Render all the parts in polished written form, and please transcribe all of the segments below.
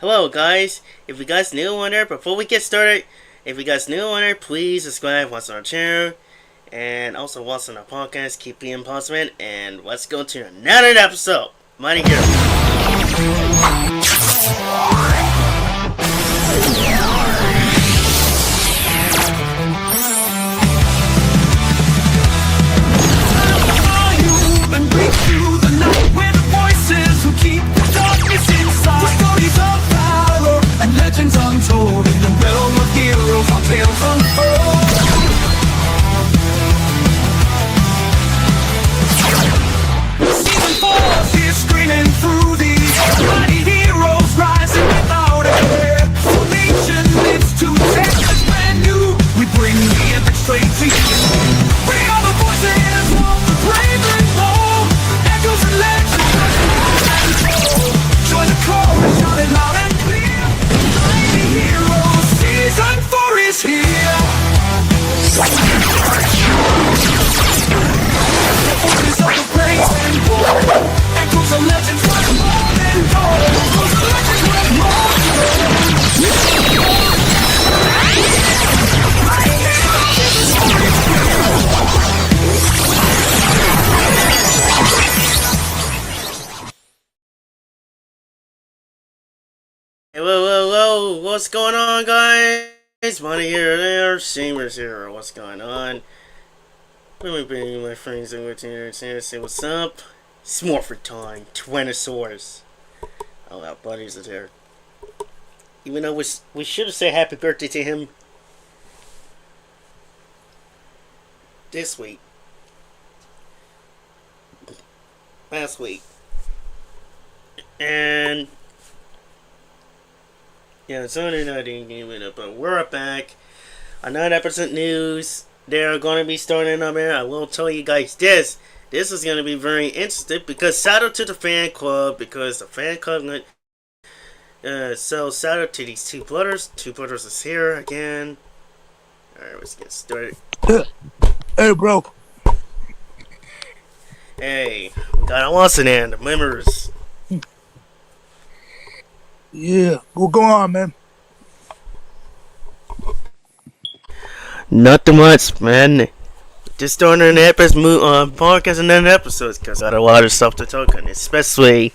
Hello guys, if you guys new on there, before we get started, if you guys new on there, please subscribe, watch our channel, and also watch on our podcast, keep being positive, and let's go to another episode. Money here. Untold in the realm of heroes, our tales unfold. Season 4 is screaming through the air. Mighty heroes rising without a care. Formation lives to test is brand new. We bring the epic straight to you. We are the voices of the brave and bold. Echoes and legends. Join the chorus, shout it loud and clear. Heroes, season 4 is here. The voices of the brave and bold. Echoes of legends worth more than gold. Echoes of legends worth more than gold. Hello, what's going on, guys? Money here, there, Shamers here, what's going on? Let me bring my friends over here and say what's up. It's morphin time, Tyrannosaurus. Oh, our buddies are there. Even though we should have said happy birthday to him this week. Last week. And yeah, it's only not in game it, but we're back. Another episode news. They're going to be starting up here. I will tell you guys this. This is going to be very interesting because shout out to the fan club, because the fan club so shout out to these two brothers. Two brothers is here again. Alright, let's get started. Hey, bro. Hey, we got Lawson and the members. Yeah, what's going on, man? Nothing much, man. Just starting an episode, podcast and then episodes, because I got a lot of stuff to talk on, especially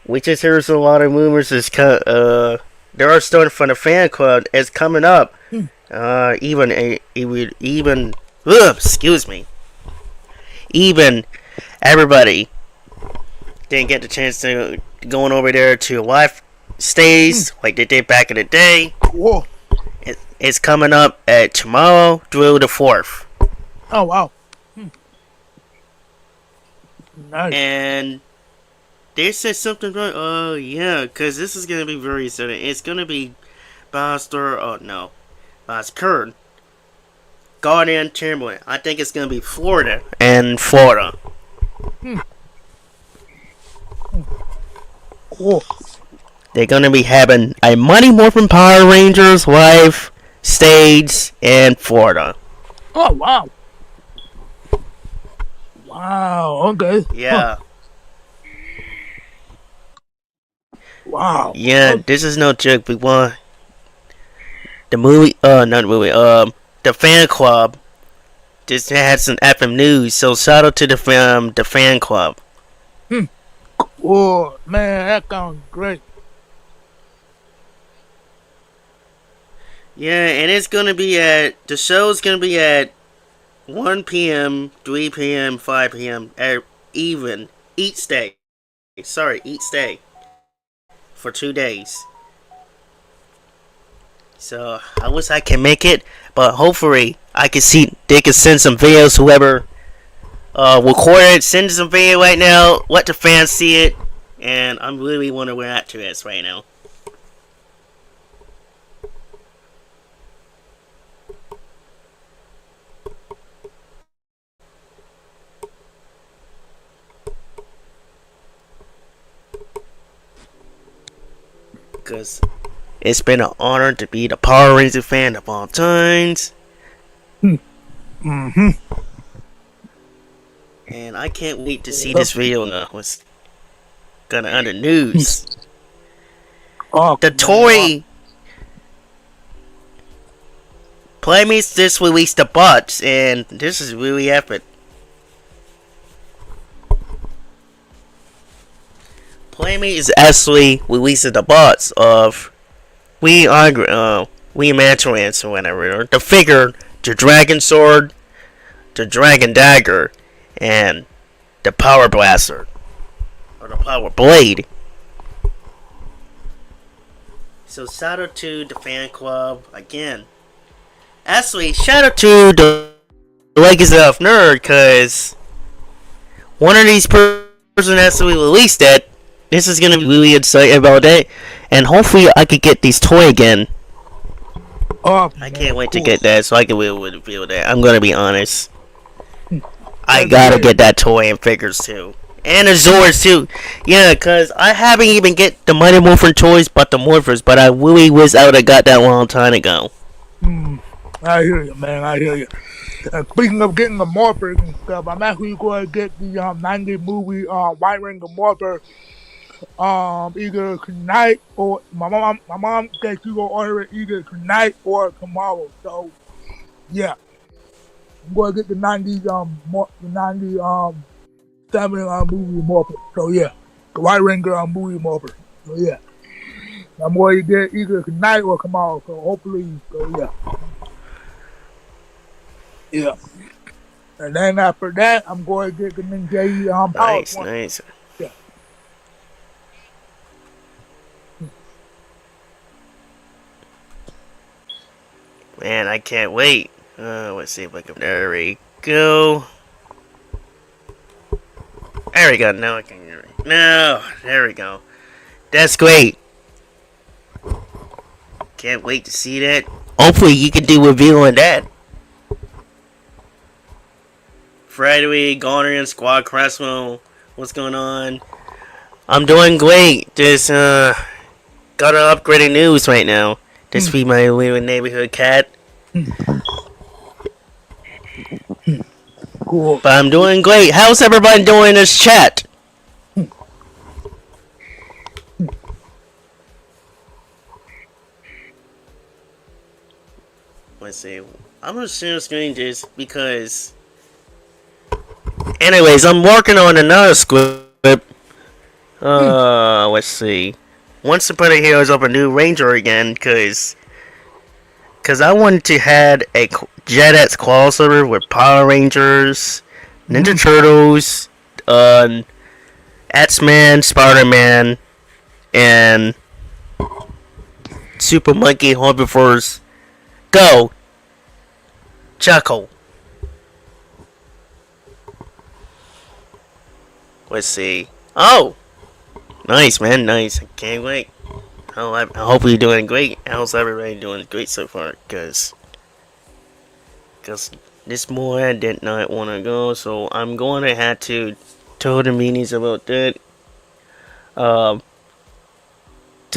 we just heard a lot of rumors. They are starting from the fan club. It's coming up. Even everybody didn't get the chance to going over there to live stage like they did back in the day. Whoa. It's coming up at tomorrow through the 4th. Oh, wow. Nice. And they said something wrong. Oh, yeah, because this is going to be very exciting. It's going to be Kern, Guardian Chamberlain. I think it's going to be Florida. Cool. They're going to be having a Mighty Morphin Power Rangers live stage in Florida. Oh, wow. Wow, okay. Yeah. Huh. Wow. Yeah, this is no joke. We want the movie, not the movie, the fan club just had some FM news, so shout out to the fan club. Cool. Man, that sounds great. Yeah, and it's gonna be the show's gonna be at 1 p.m., 3 p.m., 5 p.m. even each day. For 2 days. So I wish I can make it, but hopefully I can see they can send some videos. Whoever recorded, send some video right now. Let the fans see it, and I'm really wondering where that to is right now. Because it's been an honor to be the Power Ranger fan of all times. Mm-hmm. And I can't wait to see this video now. What's gonna under news. Oh, The toy Playmates just released the bots, and this is really epic. Playmate is actually releasing the bots of we Mantarans or whatever. The figure, the Dragon Sword, the Dragon Dagger, and the Power Blaster. Or the Power Blade. So shout out to the fan club again. Actually, shout out to the Legacy of Nerd, cause one of these person actually released it. This is gonna be really exciting about it, and hopefully I could get this toy again. Oh, I can't wait to get that so I can really feel that. I'm gonna be honest. I gotta get that toy and figures too. And the Zords too. Yeah, cause I haven't even get the Mighty Morphin toys but the Morphers, but I really wish I would have got that a long time ago. I hear you, man. I hear you. Speaking of getting the morphers and stuff, I'm actually going to get the 90 movie White Ranger morpher either tonight or my mom said she will order it either tonight or tomorrow. So yeah, I'm going to get the 90 the 90 7 movie morpher. So yeah, the White Ranger movie morpher. So yeah, I'm going to get either tonight or tomorrow. So hopefully, so yeah. Yeah. And then after that, I'm going to get the Ninja Power Nice, nice. Yeah. Man, I can't wait. Let's see if I can. There we go. There we go. Now I can hear it. No, there we go. That's great. Can't wait to see that. Hopefully, you can do a review on that. Friday, Goner and Squad Cresswell. What's going on? I'm doing great. Just got an upgraded news right now. Just feed my little neighborhood cat. Cool. But I'm doing great. How's everybody doing in this chat? Let's see. I'm gonna share screen this because. Anyways, I'm working on another script. Let's see. Once Upon a Heroes of a New Ranger again, cause I wanted to had a Jetix crossover with Power Rangers, Ninja Turtles, X-Men, Spider-Man, and Super Monkey Herbivores. Go! Chuckle. Let's see. Oh! Nice, man, nice. I can't wait. I hope you're doing great. How's everybody doing great so far? Because this more I did not want to go, so I'm going to have to tell the meetings about that. To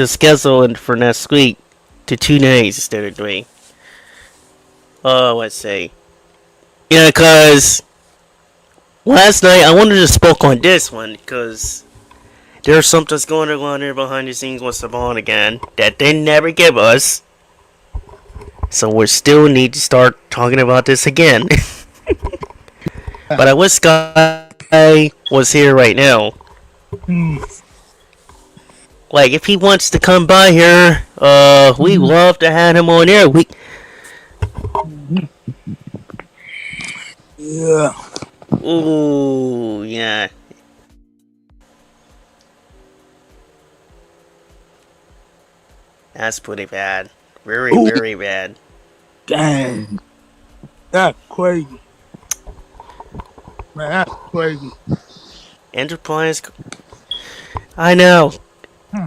schedule it for next week to 2 days instead of 3. Let's see. Yeah, because last night I wanted to spoke on this one because there's something that's going on there behind the scenes with Savon again that they never give us. So we still need to start talking about this again. But I wish Sky was here right now. Like, if he wants to come by here, we love to have him on here. Yeah. Ooh, yeah. That's pretty bad. Very, very bad. Dang. That's crazy. Man, that's crazy. Enterprise. I know.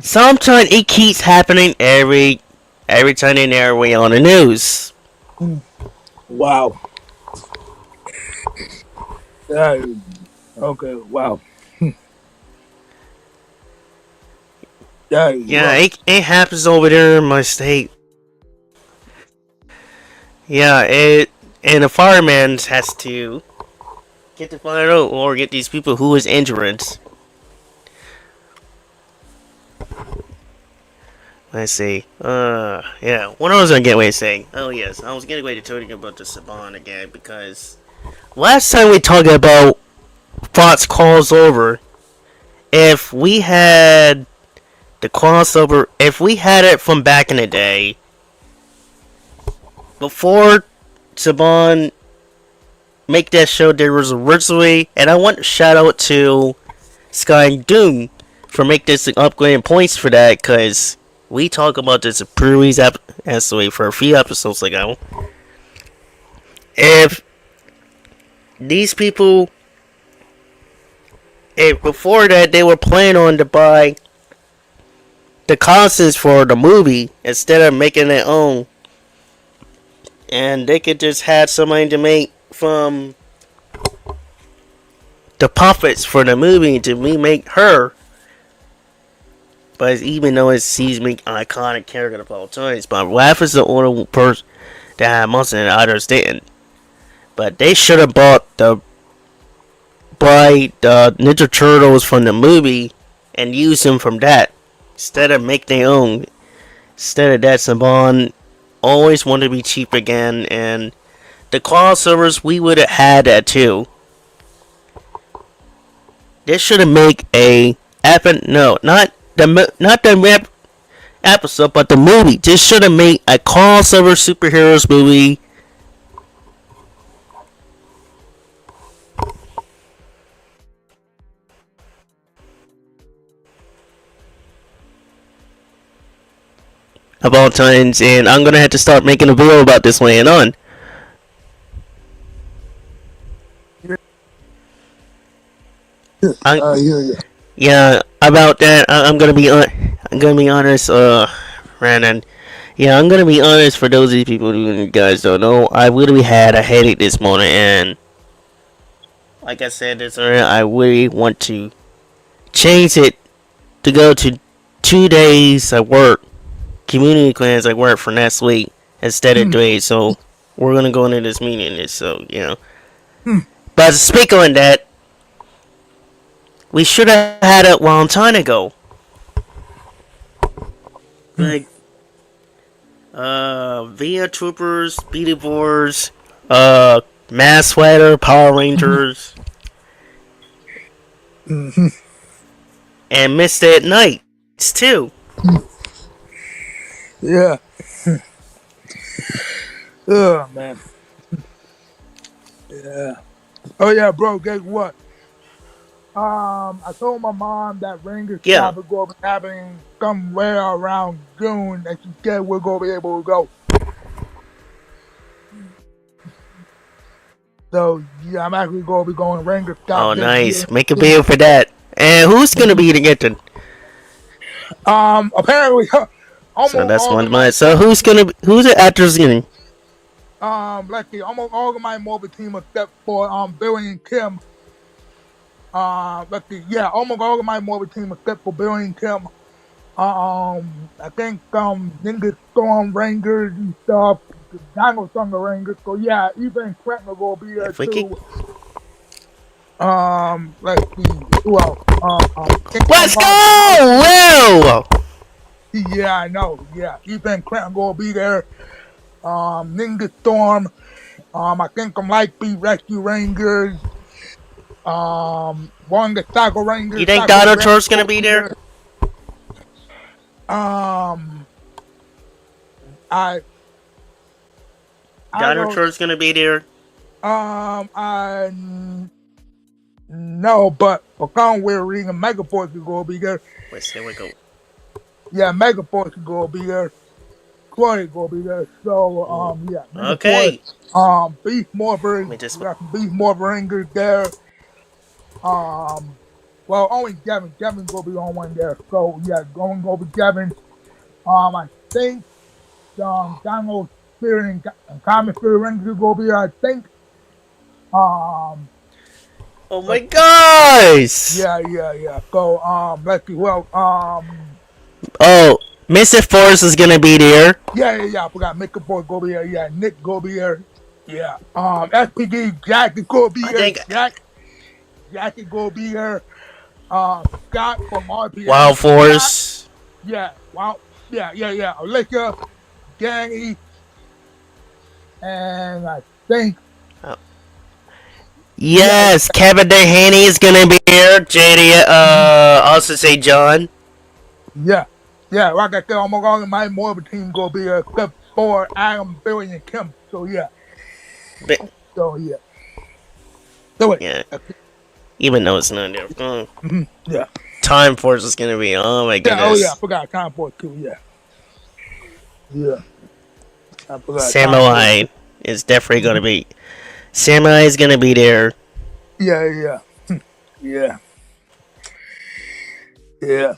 Sometimes it keeps happening every time they narrate on the news. Wow. Okay, wow. Yeah, it happens over there in my state. Yeah, and the fireman has to get the fire out or get these people who is injured. Let's see. Yeah. What I was gonna get away saying? Oh yes, I was getting away to talking about the Saban again because last time we talked about Fox calls over. If we had the crossover, if we had it from back in the day, before Saban make that show, there was originally, and I want to shout out to Sky and Doom for make this upgrading points for that, because we talked about this in previous for a few episodes ago. If these people, if before that they were planning on to buy the concepts for the movie instead of making their own, and they could just have somebody to make from the puppets for the movie to remake her. But even though she's an iconic character of all times, but Raph is the only person that had monsters and others didn't. But they should have bought the Ninja Turtles from the movie and used them from that instead of make their own. Instead of that, Saban always wanted to be cheap again, and the crossovers we would have had that too. This should have made a not the episode, but the movie. This should have made a crossover superheroes movie. Of all times, and I'm gonna have to start making a video about this later on. Yeah, about that, I'm gonna be honest, Brandon. Yeah, I'm gonna be honest for those of you people who you guys don't know. I really had a headache this morning, and like I said this earlier, I really want to change it to go to 2 days at work, community class at work for next week instead of 3. So we're gonna go into this meeting. So But to speak on that, we should have had it a long time ago. Like, Via Troopers, Beatty Boars, Mass Sweater, Power Rangers, and Missed It at Nights, too. Yeah. Oh, man. Yeah. Oh, yeah, bro, guess what? I told my mom that Rangers probably going to be having somewhere around June, and she said we're going to be able to go. So, yeah, I'm actually going to be going to Rangers. Oh, nice. Make a video for that. And who's going to be the it? Apparently, so that's one month. So who's the actors in? Let's see, almost all of my Marvel team except for Billy and Kim. Let's see, yeah, almost all of my Marvel team except for Billy and Kim. I think Ninja Storm Rangers and stuff, Dino Thunder Rangers. So yeah, even Cretton will be there too. Let's see, who else? Let's go! Will! Yeah, I know. Yeah, Ethan Cretton will be there. Ninja Storm. I think Lightbeat Rescue Rangers. One of the Psycho Rangers. You think Dino Turtle's gonna be there? Dino Turtle's gonna be there. No, but for some weird reason, Megaforce is gonna be there. Wait, here we go. Yeah, Megaforce is gonna be there. Chloe gonna be there. So, yeah. Okay. Beast Morphin. We got some Beast Morphin Rangers there. Well, only Devin. Devin's gonna be on one there. So, yeah, going over Devin. I think, Dino Spirit and Common Spirit Rangers gonna be there, I think. Oh my gosh! Yeah. So, let's see. Well, oh, Mr. Force is gonna be there. Yeah. I forgot Mr. Force gonna be there. Yeah, Nick gonna be there. Yeah. SPD Jack is gonna be there. Jack is gonna be there. Scott from RPS. Wild Force. Yeah. Wow. Yeah. Alicia, Danny, and I think yeah, Yes, Kevin Dehaney is gonna be here. JD, also say John. yeah, yeah. Like I said, almost all of my Morbid team gonna be except for Adam, Billy, and Kim. So yeah, But, so yeah. So wait, yeah, even though it's not there. yeah, Time Force is gonna be. Oh my yeah. Oh yeah, I goodness. forgot time for it too. Yeah, yeah. I forgot time for it. Samurai is definitely gonna be. Samurai is gonna be there. Yeah. Yeah, yeah.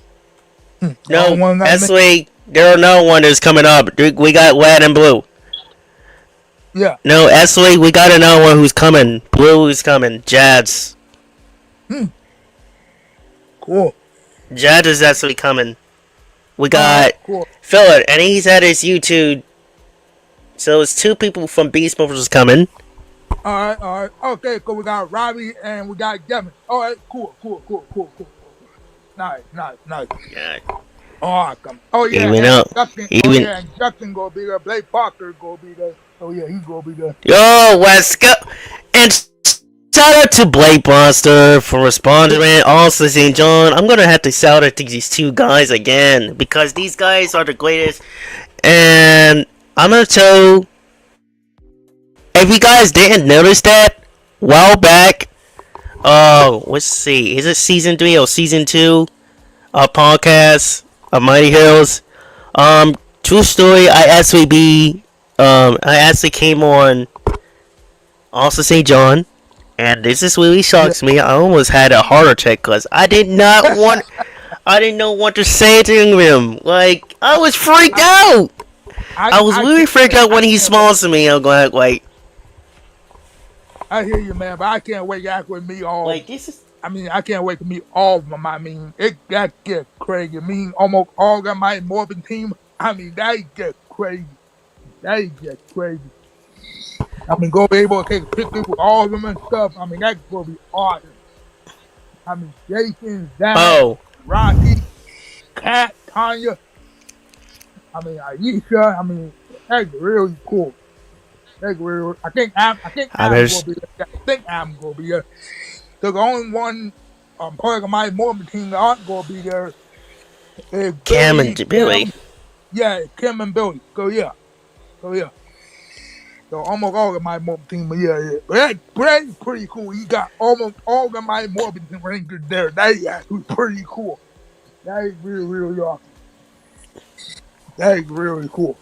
The only No, one I missed. actually, there are no one that's coming up. We got red and blue. Yeah. No, actually, we got another one who's coming. Blue is coming. Jads. Cool. Jad is actually coming. We All got right. Cool. Philip, and he's at his YouTube. So it's two people from Beast Movers coming. All right. Okay, so we got Robbie and we got Devin. All right, cool. Nice. Yeah. Awesome. Oh yeah, Even and though, Justin. even And Justin gonna be there. Blake Parker gonna be there. Oh yeah, he's gonna be there. yo, let's go. And shout out to Blake Monster for responding. Also, St. John. I'm gonna have to shout out to these two guys again because these guys are the greatest. And I'm gonna tell. If you guys didn't notice that, while back, let's see, is it season 3 or season 2? Podcast of Mighty Heroes. True story. I actually came on. Also, St. John, and this is really shocks me. I almost had a heart attack because I did not want. I didn't know what to say to him. Like I was freaked out. I was really freaked out when he smiles to me. I'm going like. I hear you, man, but I can't wait to act with me all. Like this is. I mean, I can't wait to meet all of them. I mean, it got get crazy. I mean, almost all of my Morbin team. I mean, that get crazy. I mean, go be able to take pictures with all of them and stuff. I mean, that's gonna be awesome. I mean, Jason, Dan, Oh, Rocky, Kat, Tanya. I mean, Aisha. I mean, that's really cool. That's really. I think Am's gonna be there. I think Am's gonna be there. So the only one part of my Mormon team that aren't gonna be there is Cam Billy, and Billy. Kim, yeah, Kim and Billy. So yeah. So almost all of my Mormon team, but yeah. But that's pretty cool. You got almost all of my Mormon Rangers there. That is actually pretty cool. That is really awesome. That is really cool.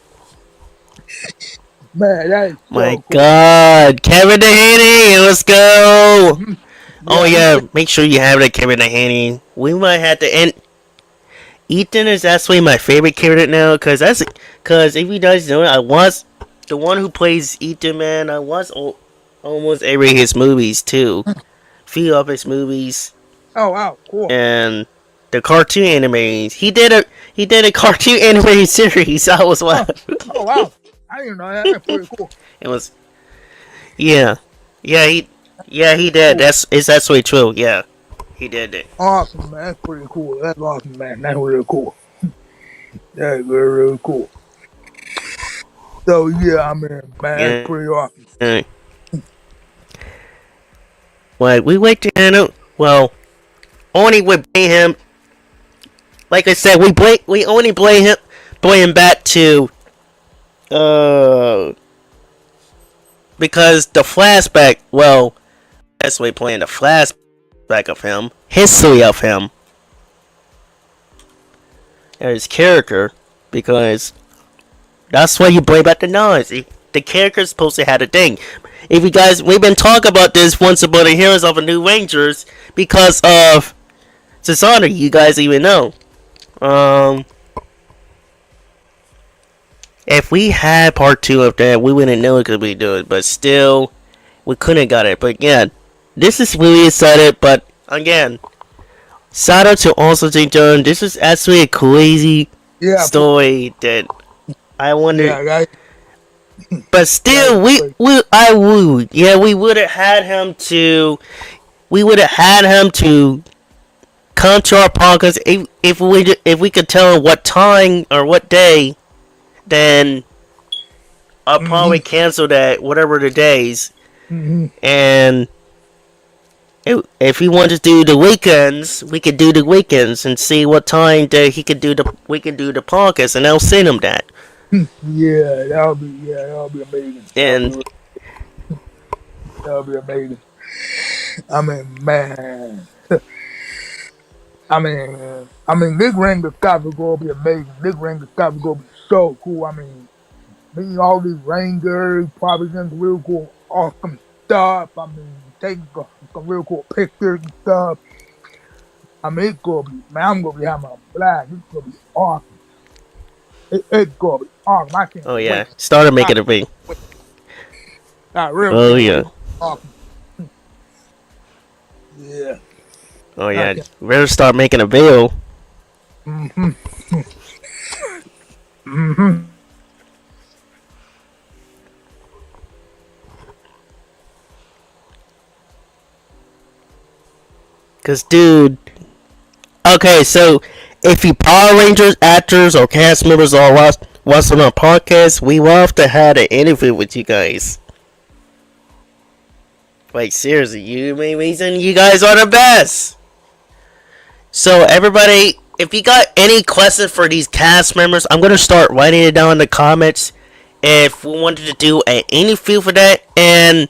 Man, that is so My cool. God, Kevin Dehaney, let's go! Oh yeah, he- make sure you have that Kevin Dehaney. We might have to end. Ethan is actually my favorite character now, cause if you guys know, I was the one who plays Ethan. Man, I was almost every of his movies too, few of his movies, Oh wow, cool. and the cartoon animes. He did a cartoon animated series. I was laughing. Oh wow, I didn't know that. That's pretty cool. It was yeah, he did. It's actually true. Yeah, he did it. Awesome, man. That's pretty cool. That's awesome, man. That's really cool. That's really cool. So yeah, I mean, man, that's pretty awesome. Like we wait to handle. Well, only with blame him. Like I said, we only blame him back to because the flashback. Well, that's why playing the flashback of him, history of him, and his character, because that's why you blame back the noise. The character's supposed to have a thing. If you guys, we've been talking about this once about the Heroes of the New Rangers because of Susanna. You guys even know. If we had part 2 of that, we wouldn't know it could we do it, but still, we couldn't got it. But yeah, this is really excited. But again, shout out to also St. John. This is actually a crazy story that I wonder. Yeah, But still, we would have had him to. We would have had him to come to our podcast. If we could tell them what time or what day, then I'll probably cancel that whatever the days. And if he wants to do the weekends, we could do the weekends and see what time that he could do the we could do the podcast, and I'll send him that. Yeah, that'll be amazing. And That'll be amazing. I mean, man. This ring of stuff is gonna be amazing. This ring of stuff is gonna be so cool. I mean, meeting all these rangers, probably getting some real cool, awesome stuff. I mean, taking some real cool pictures and stuff. I mean, it's gonna be, man, I'm gonna be having a blast. It's gonna be awesome. It's gonna be awesome. I can't oh yeah, wait. started making a ring. I really Oh yeah. awesome. Yeah. Oh yeah. Okay. We better start making a video. Cause dude, okay, so if you Power Rangers actors or cast members are watching our podcast, we will have to have an interview with you guys. Like seriously, you main reason you guys are the best. So everybody, if you got any questions for these cast members, I'm gonna start writing it down in the comments. If we wanted to do an interview for that, and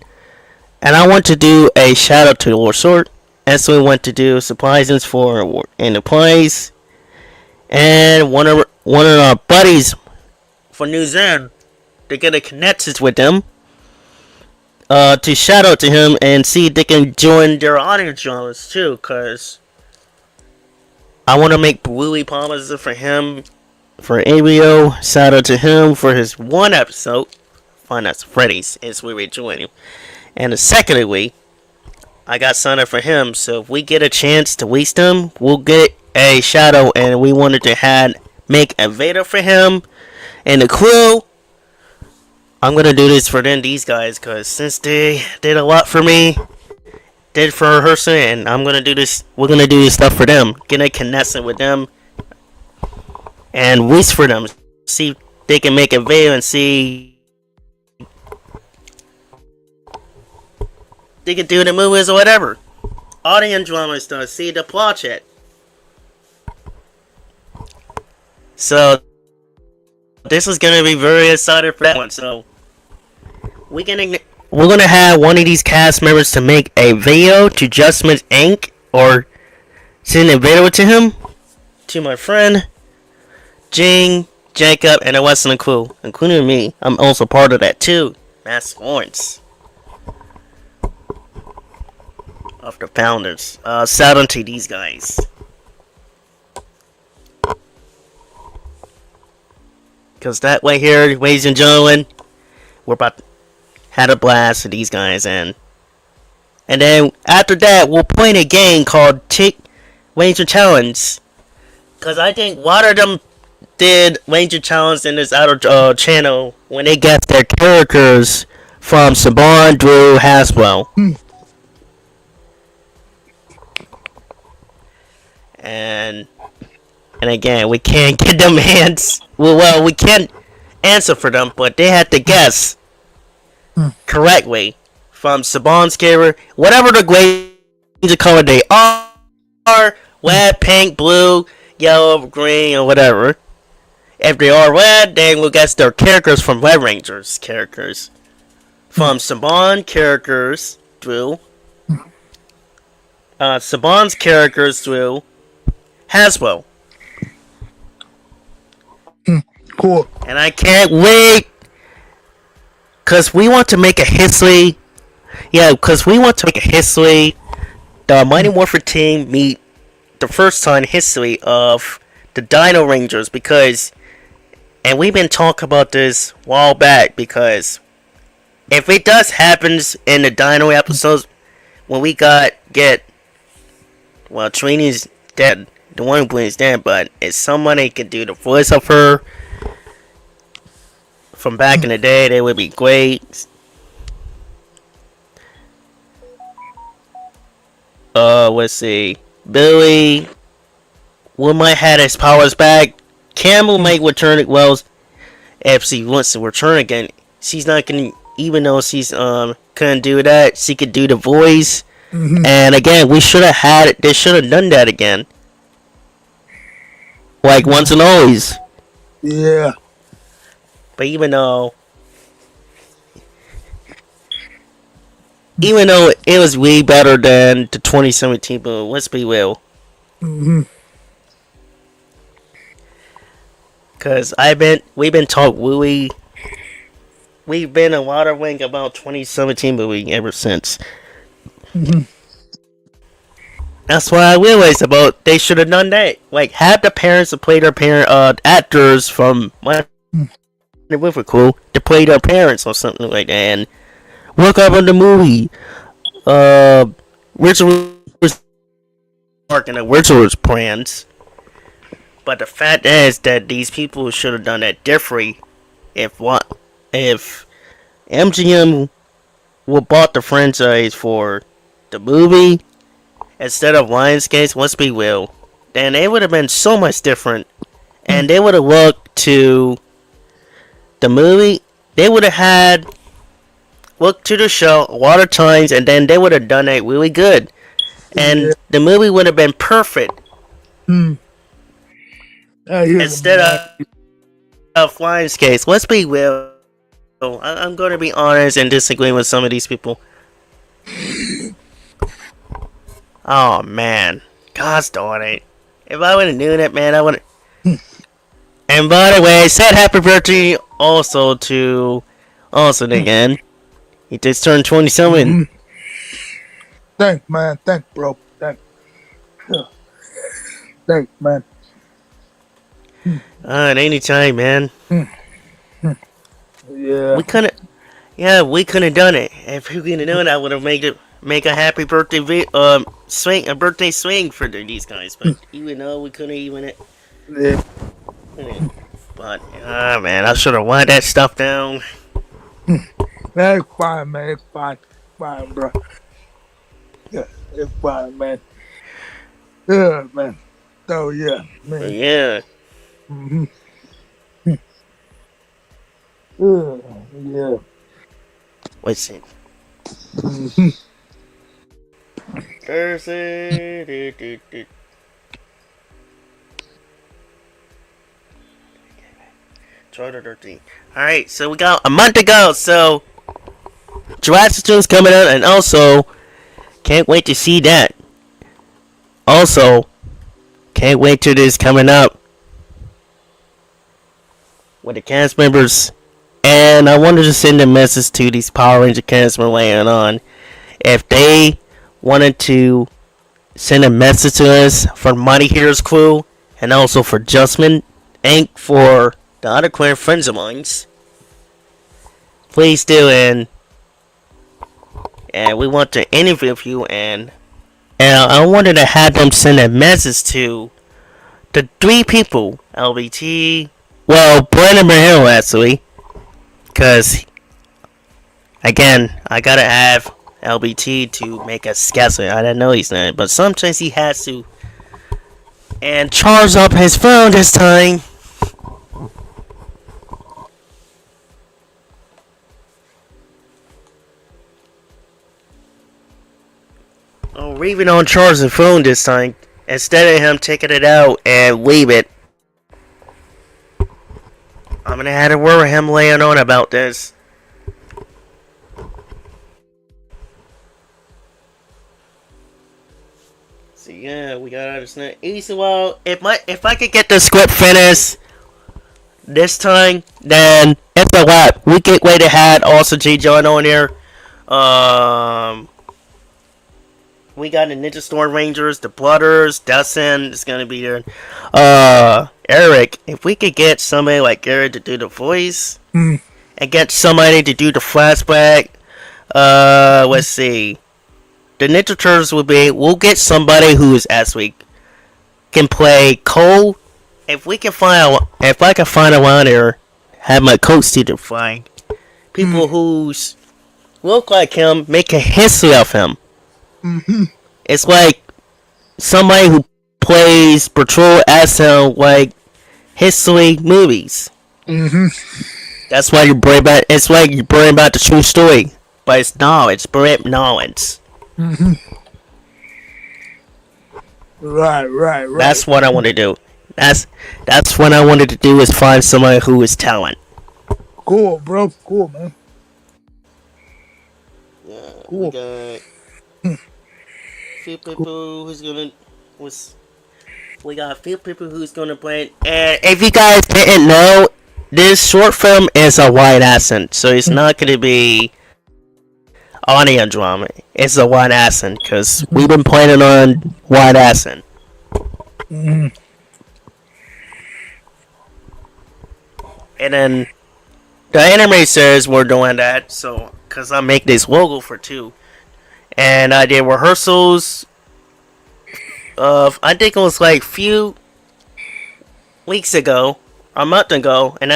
I want to do a shout out to the Resort. And so we want to do surprises for in the place. And one of our buddies from New Zealand to get a connections with them. To shout out to him and see if they can join their audience dramas too, cause I want to make Bluey promises for him for ABO. Shout out to him for his one episode. Find That's Freddy's is where we join him. And the second week, I got signed up for him. So if we get a chance to waste him, we'll get a shout out. And we wanted to make a Vader for him and the crew. I'm gonna do this for these guys, cause since they did a lot for me, did for rehearsal, and I'm gonna do this. We're gonna do this stuff for them, get a connection with them, and wish for them. See if they can make a video and see they can do the movies or whatever, audience drama stuff. See the project. So this is gonna be very exciting for that one. So we're gonna have one of these cast members to make a video to Judgement Inc. or send a video to him, to my friend Jing, Jacob, and the Western crew, including me. I'm also part of that too. Mass Lawrence of the founders. Shout out to these guys. Cause that way here, ladies and gentlemen, we're about to have a blast with these guys, and then after that, we'll play a game called Tick Ranger Challenge. Cause I think one of them did Ranger Challenge in this other channel when they got their characters from Saban, Drew, Haswell. And again, we can't get them hands. Well, we can't answer for them, but they had to guess correctly from Saban's character, whatever the Ranger color they are, red, pink, blue, yellow, green, or whatever. If they are red, then we'll guess their characters from Red Rangers characters. From Saban characters, Drew. Saban's characters, Drew. Haswell. Cool. And I can't wait, cause we want to make a history. Yeah, cause we want to make a history. The Mighty Morphin team meet the first time in history of the Dino Rangers, because, and we've been talking about this a while back, because if it does happens in the Dino episodes, when we well, Trini's dead. The one who plays dead, but if somebody could do the voice of her from back in the day, they would be great. Let's see. Billy, Will might have his powers back. Campbell might return. Well, if she wants to return again, she's not gonna. Even though she's couldn't do that, she could do the voice. And again, we should have had it. They should have done that again, like once and always. Yeah. But even though it was way better than the 2017, but let's be real. Cause we've been talking we've been a lot of wing about 2017 movie ever since. That's why I realized about they should have done that. Like have the parents to play their actors from my Cool to play their parents or something like that, and work up on the movie. Richard was working at Richard's plans, but the fact is that these people should have done that differently. If MGM would bought the franchise for the movie instead of Lionsgate, let's be real, then it would have been so much different, and they would have looked to the movie. They would have had looked to the show a lot of times, and then they would have done it really good, and the movie would have been perfect. Instead of Lionsgate, let's be real. I'm going to be honest and disagree with some of these people. Oh man, gosh darn it! If I would have known it, man, I would. And by the way, said happy birthday also to Austin again. He just turned 27. Thanks, man. Thanks, bro. Thanks. Thanks, man. At any time, man. Yeah. We couldn't have done it. If we could have done it, I would have make a happy birthday swing, a birthday swing for these guys. But even though we couldn't even it. Yeah. But man, I should have wound that stuff down. That's fine, man. It's fine. Fine, bro. Yeah, it's fine, man. Yeah, man. Oh, yeah, man. But yeah. Yeah. What's it? Thursday. Alright, so we got a month to go, so Jurassic Jones coming out, and also can't wait to see that. Also, can't wait till this coming up with the cast members. And I wanted to send a message to these Power Ranger cast members laying on. If they wanted to send a message to us for Mighty Heroes Crew, and also for Judgement Inc. for the other queer friends of mine, please do. And we want to interview you, and I wanted to have them send a message to the 3 people, LBT, well, Brandon Hill actually, because again, I gotta have LBT to make a schedule. I didn't know he's not, but sometimes he has to, and charge up his phone this time. Or even on charge the phone this time, instead of him taking it out and leave it. I'm gonna have to worry with him laying on about this. So yeah, we got out of snap. Easy. Well, if I could get the script finished this time, then it's a wrap. We get way to have also J. John on there. We got the Ninja Storm Rangers, the Blooders, Dustin is gonna be there. Eric, if we could get somebody like Eric to do the voice, and get somebody to do the flashback, let's see. The Ninja Turtles we'll get somebody who is actually can play Cole. If I can find around there, have my coach teacher find people who's look like him, make a history of him. It's like somebody who plays patrol accent like history movies. Mm-hmm. That's why you're worried about. It's like you're worried about the true story, but it's knowledge. It's brand knowledge. Mm-hmm. Right. That's what I want to do. That's what I wanted to do is find someone who is talent. Cool, bro. Cool, man. Yeah, we Cool. got few people who's gonna was we got a few people who's gonna play it. And if you guys didn't know, this short film is a white accent, so it's not gonna be audio drama. It's a white accent because we've been planning on white accent. Mm-hmm. And then the anime series were doing that, so because I make this logo for two, and I did rehearsals of I think it was like few weeks ago, a month ago, and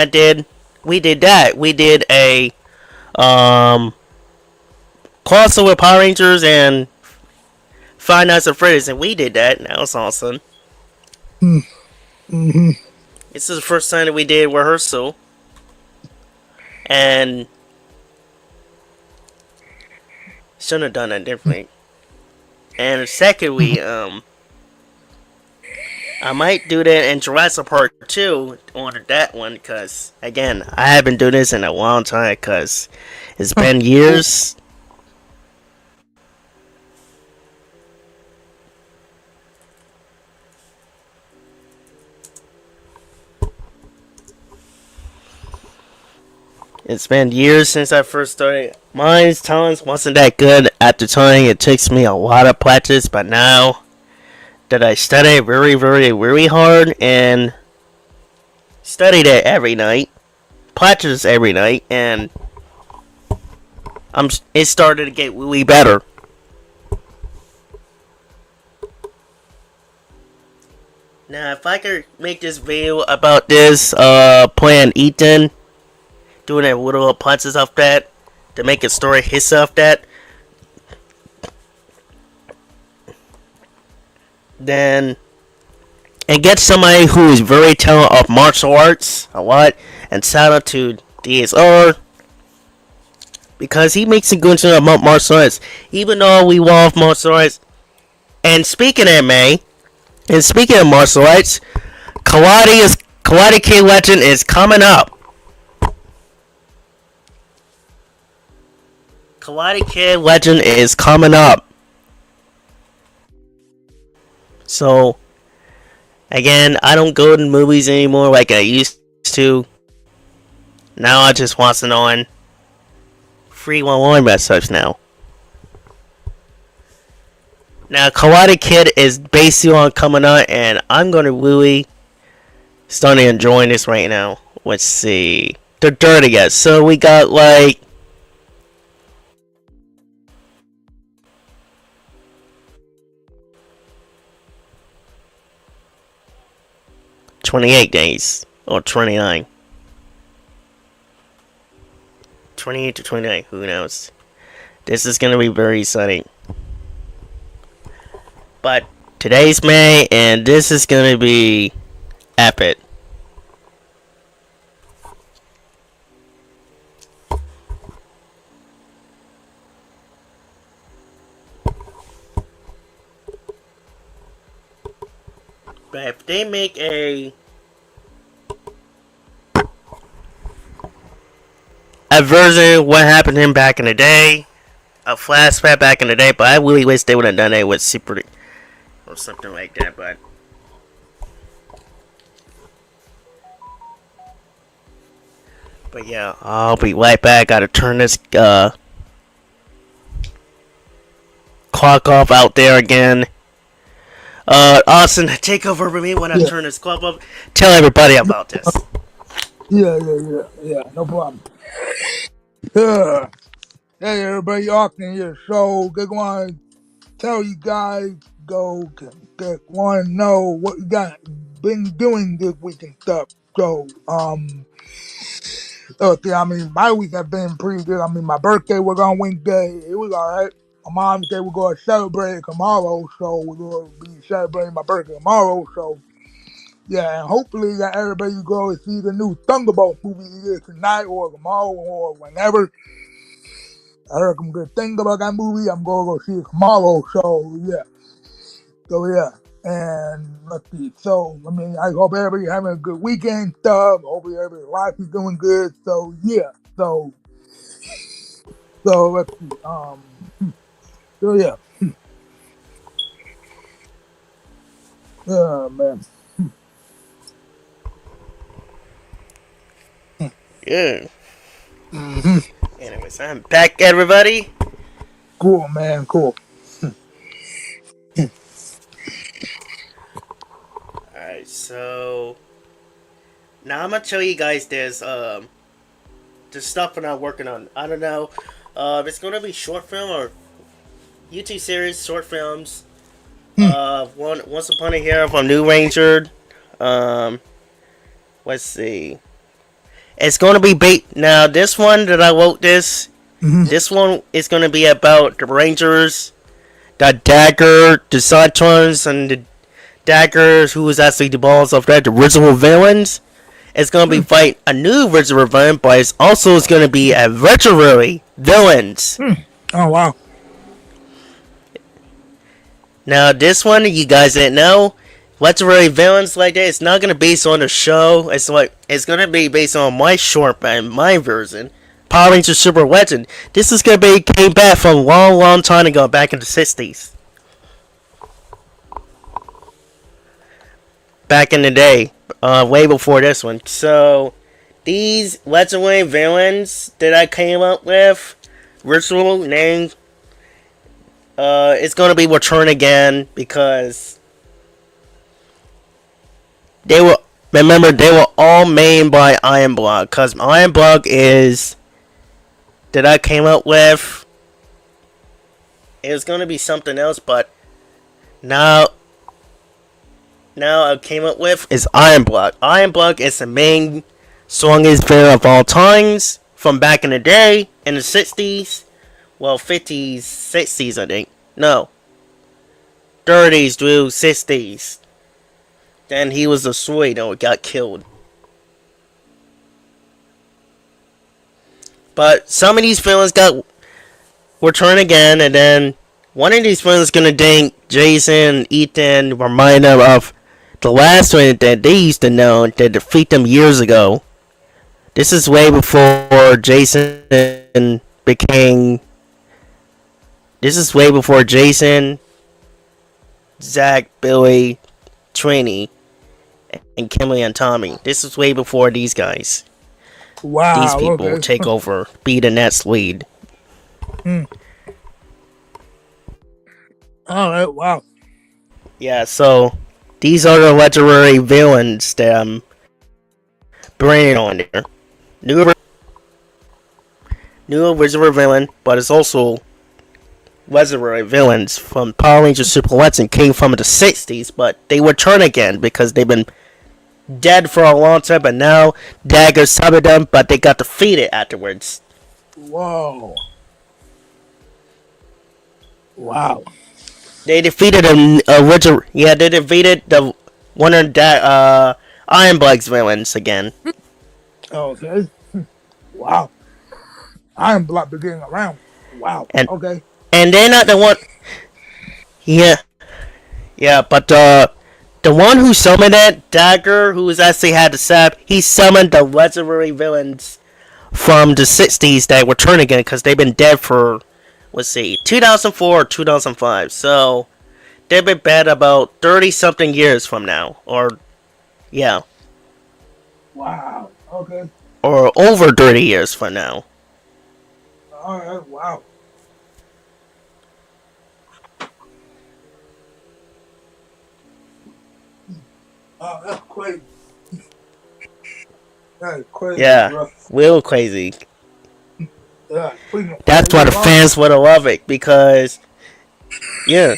we did that. We did a crossover Power Rangers and Five Nights at Freddy's, and we did that. And that was awesome. Mm-hmm. This is the first time that we did rehearsal, and shouldn't have done that differently. And secondly, I might do that in Jurassic Park 2 on that one, because again, I haven't done this in a long time because it's been years. It's been years since I first started. Mine's talents wasn't that good at the time. It takes me a lot of practice, but now that I study very, very, very hard and studied it every night, practice every night, and it started to get really better. Now, if I could make this video about this, playing Ethan, doing a little punches off that, to make a story hiss off that, then and get somebody who is very talented of martial arts a lot, and shout out to DSR because he makes a good job about martial arts, even though we love martial arts. And speaking of anime, and speaking of martial arts, Karate Kid Legend is coming up. Karate Kid Legend is coming up. So, again, I don't go to movies anymore like I used to. Now I just watch it on free online websites now. Now, Karate Kid is basically on coming out, and I'm gonna really start enjoying this right now. Let's see. They're dirty guys. So we got like 28 days or 29. 28 to 29, who knows? This is gonna be very exciting. But today's May, and this is gonna be epic. But if they make a version of what happened to him back in the day, a flashback back in the day, but I really wish they would have done it with Super or something like that, but yeah, I'll be right back. Gotta turn this clock off out there again. Austin, take over for me when I turn this clock off. Tell everybody about this. Yeah. No problem. Yeah. Hey, everybody, Austin here. So, just want to tell you guys, want to know what you got been doing this week and stuff. So, okay, I mean, my week has been pretty good. I mean, my birthday was on Wednesday. It was alright. my mom said we're going to celebrate tomorrow, so we're going to be celebrating my birthday tomorrow. So yeah, and hopefully that everybody go and see the new Thunderbolt movie either tonight or tomorrow or whenever. I heard some good things about that movie. I'm going to go see it tomorrow. So yeah. And let's see. So I mean, I hope everybody having a good weekend stuff. Hopefully everybody's life is doing good. So yeah. So let's see. So yeah. Oh man. Yeah. Hmm. Anyways, I'm back, everybody. Cool, man. Cool. Alright, so now I'm gonna tell you guys there's stuff that I'm working on. I don't know. It's gonna be short film or YouTube series, short films. Once upon a hero from New Ranger. Um, let's see. It's gonna be now. This one that I wrote this one is gonna be about the Rangers, the Dagger, the Cyclones, and the Daggers, who was actually the balls of that, the original villains. It's gonna be fight a new original villain, but it's also gonna be a retro villains. Oh wow. Now this one, you guys didn't know. Legendary villains like that, it's not gonna be based on the show. It's gonna be based on my short and my version. Power Rangers Super Legend. This is gonna be came back from a long time ago, back in the '60s. Back in the day, way before this one. So these legendary villains that I came up with, original name, it's gonna be Return Again because they were all made by Iron Block, cause Iron Block is that I came up with. It was gonna be something else, but now I came up with is Iron Block. Iron Block is the main strongest villain of all times from back in the day in the '60s, well '50s, '60s I think. No, '30s through '60s. Then he was destroyed or got killed. But some of these villains got Return Again, and then one of these villains is gonna thank Jason, Ethan, reminder of the last one that they used to know that defeat them years ago. This is way before Jason became. This is way before Jason, Zach, Billy, Trini, and Kimberly and Tommy. This is way before these guys. Wow. These people Okay. take over, be the next lead. All right. Wow. Yeah, so these are the legendary villains that I'm bringing on there. New original villain, but it's also legendary villains from Power Rangers Super Legend came from the '60s, but they return again because they've been dead for a long time, but now Dagger summoned them, but they got defeated afterwards. Whoa. Wow. They defeated the original. Yeah, they defeated the one of the Iron Blood's villains again. Okay. Wow. Iron Block beginning around. Wow. And Okay. and they're not the one. Yeah, but the one who summoned that Dagger, who was actually had the sap, he summoned the legendary villains from the '60s that return again because they've been dead for, let's see, 2004 or 2005. So they've been dead about 30 something years from now, or yeah, Wow. Okay. or over 30 years from now. All right. Wow. Oh, that's crazy. That's crazy, Yeah, bro. real crazy. Yeah. That's why the fans would have loved it because, yeah.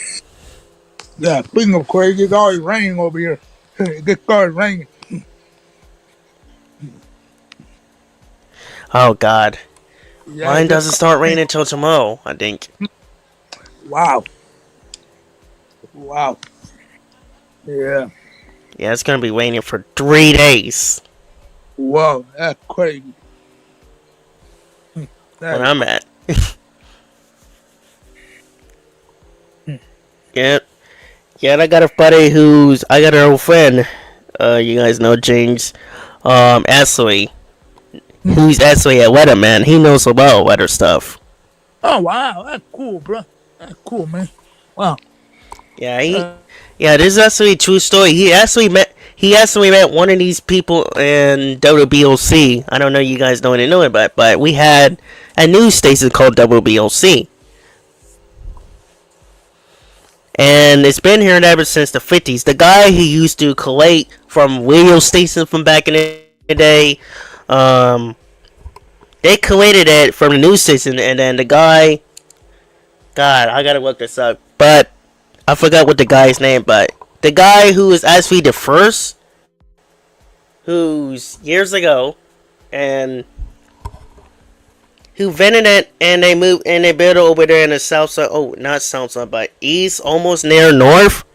Yeah. Speaking of crazy, it's always raining over here. It just started raining. Oh God, Yeah. mine doesn't start raining until tomorrow, I think. Wow. Wow. Yeah. Yeah, it's gonna be raining for 3 days Whoa. That's crazy. when That is. I'm at. Yeah, yeah. And I got a buddy I got an old friend. You guys know James, Ashley. Who's actually a weatherman. He knows about weather stuff. Oh wow. That's cool, bro. That's cool, man. Wow. Yeah, Uh, yeah. This is actually a true story. He actually met one of these people in WBOC. I don't know you guys know anything about it, but we had a news station called WBOC. And it's been here ever since the 50s. The guy who used to collate from radio stations from back in the day, um, they collated it from the news station, and then the guy, God, I gotta look this up, but I forgot what the guy's name, but the guy who was actually the first, who's years ago, and who vented it, and they moved, and they built it over there in the south side, oh, not south side, but east, almost near north,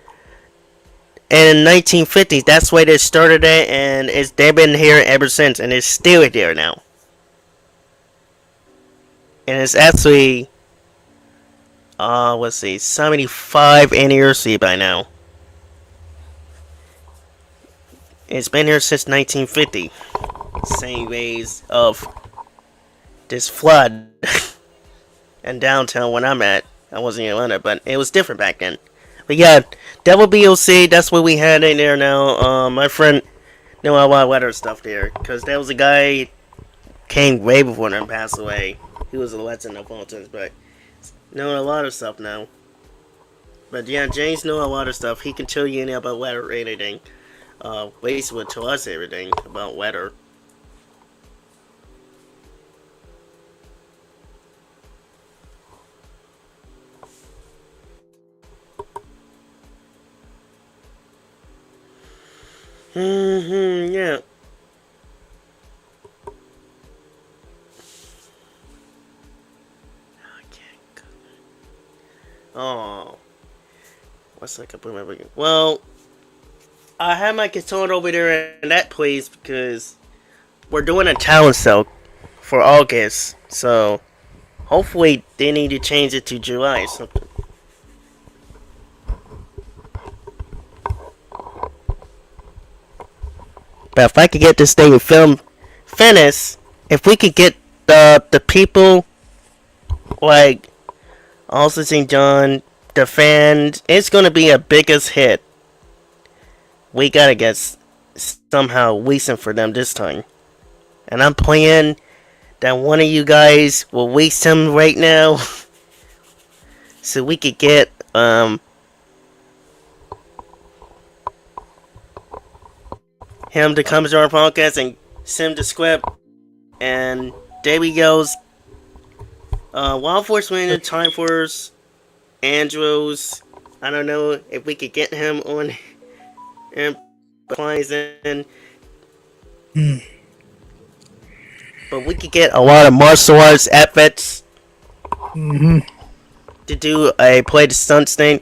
and in 1950s, that's where they started it, and they've been here ever since, and it's still there now. And it's actually, let's see, 75 anniversary by now. It's been here since 1950. Same ways of this flood in downtown when I'm at. I wasn't in Atlanta, but it was different back then. But yeah, Devil BOC, that's what we had in there now. My friend knew a lot of weather stuff there, because there was a guy came way before them passed away. He was a legend of all times, but knowing a lot of stuff now. But yeah, James knew a lot of stuff. He can tell you anything about weather or anything. Waze would tell us everything about weather. Yeah. Oh. What's like a remember? Well, I have my guitar over there in that place because we're doing a talent sale for August. So hopefully they need to change it to July or something. But if I could get this thing film finished, if we could get the people like also St. John, the fans, it's gonna be a biggest hit. We gotta get somehow recent for them this time. And I'm praying that one of you guys will waste him right now, so we could get him to come to our podcast and send the script. And there we goes. Wild Force Ranger, Time Force, Andros. I don't know if we could get him on and plays in. But we could get a lot of martial arts efforts to do a play the stunts thing.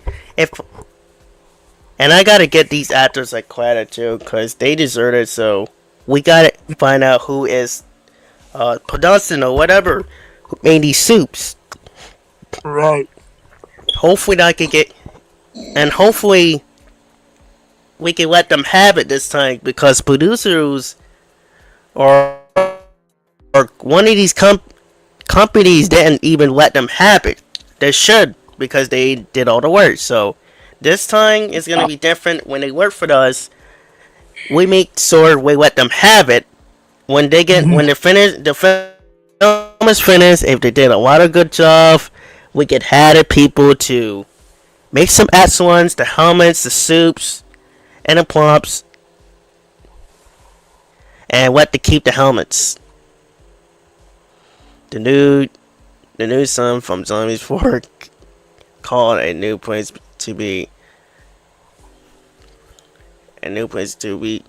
And I gotta get these actors like credit too, cause they deserve it. So we gotta find out who is production or whatever who made these soups. right. Hopefully I could get, and hopefully we can let them have it this time, because producers or one of these companies didn't even let them have it. They should, because they did all the work. So this time it's gonna be different. When they work for us, we make sure we let them have it. When they get when they finish, the film is finished. If they did a lot of good job, we could have the people to make some excellence, the helmets, the soups, and the props, and what to keep the helmets. The new song from Zombies 4 called A New Place to Be. A New Place to Be.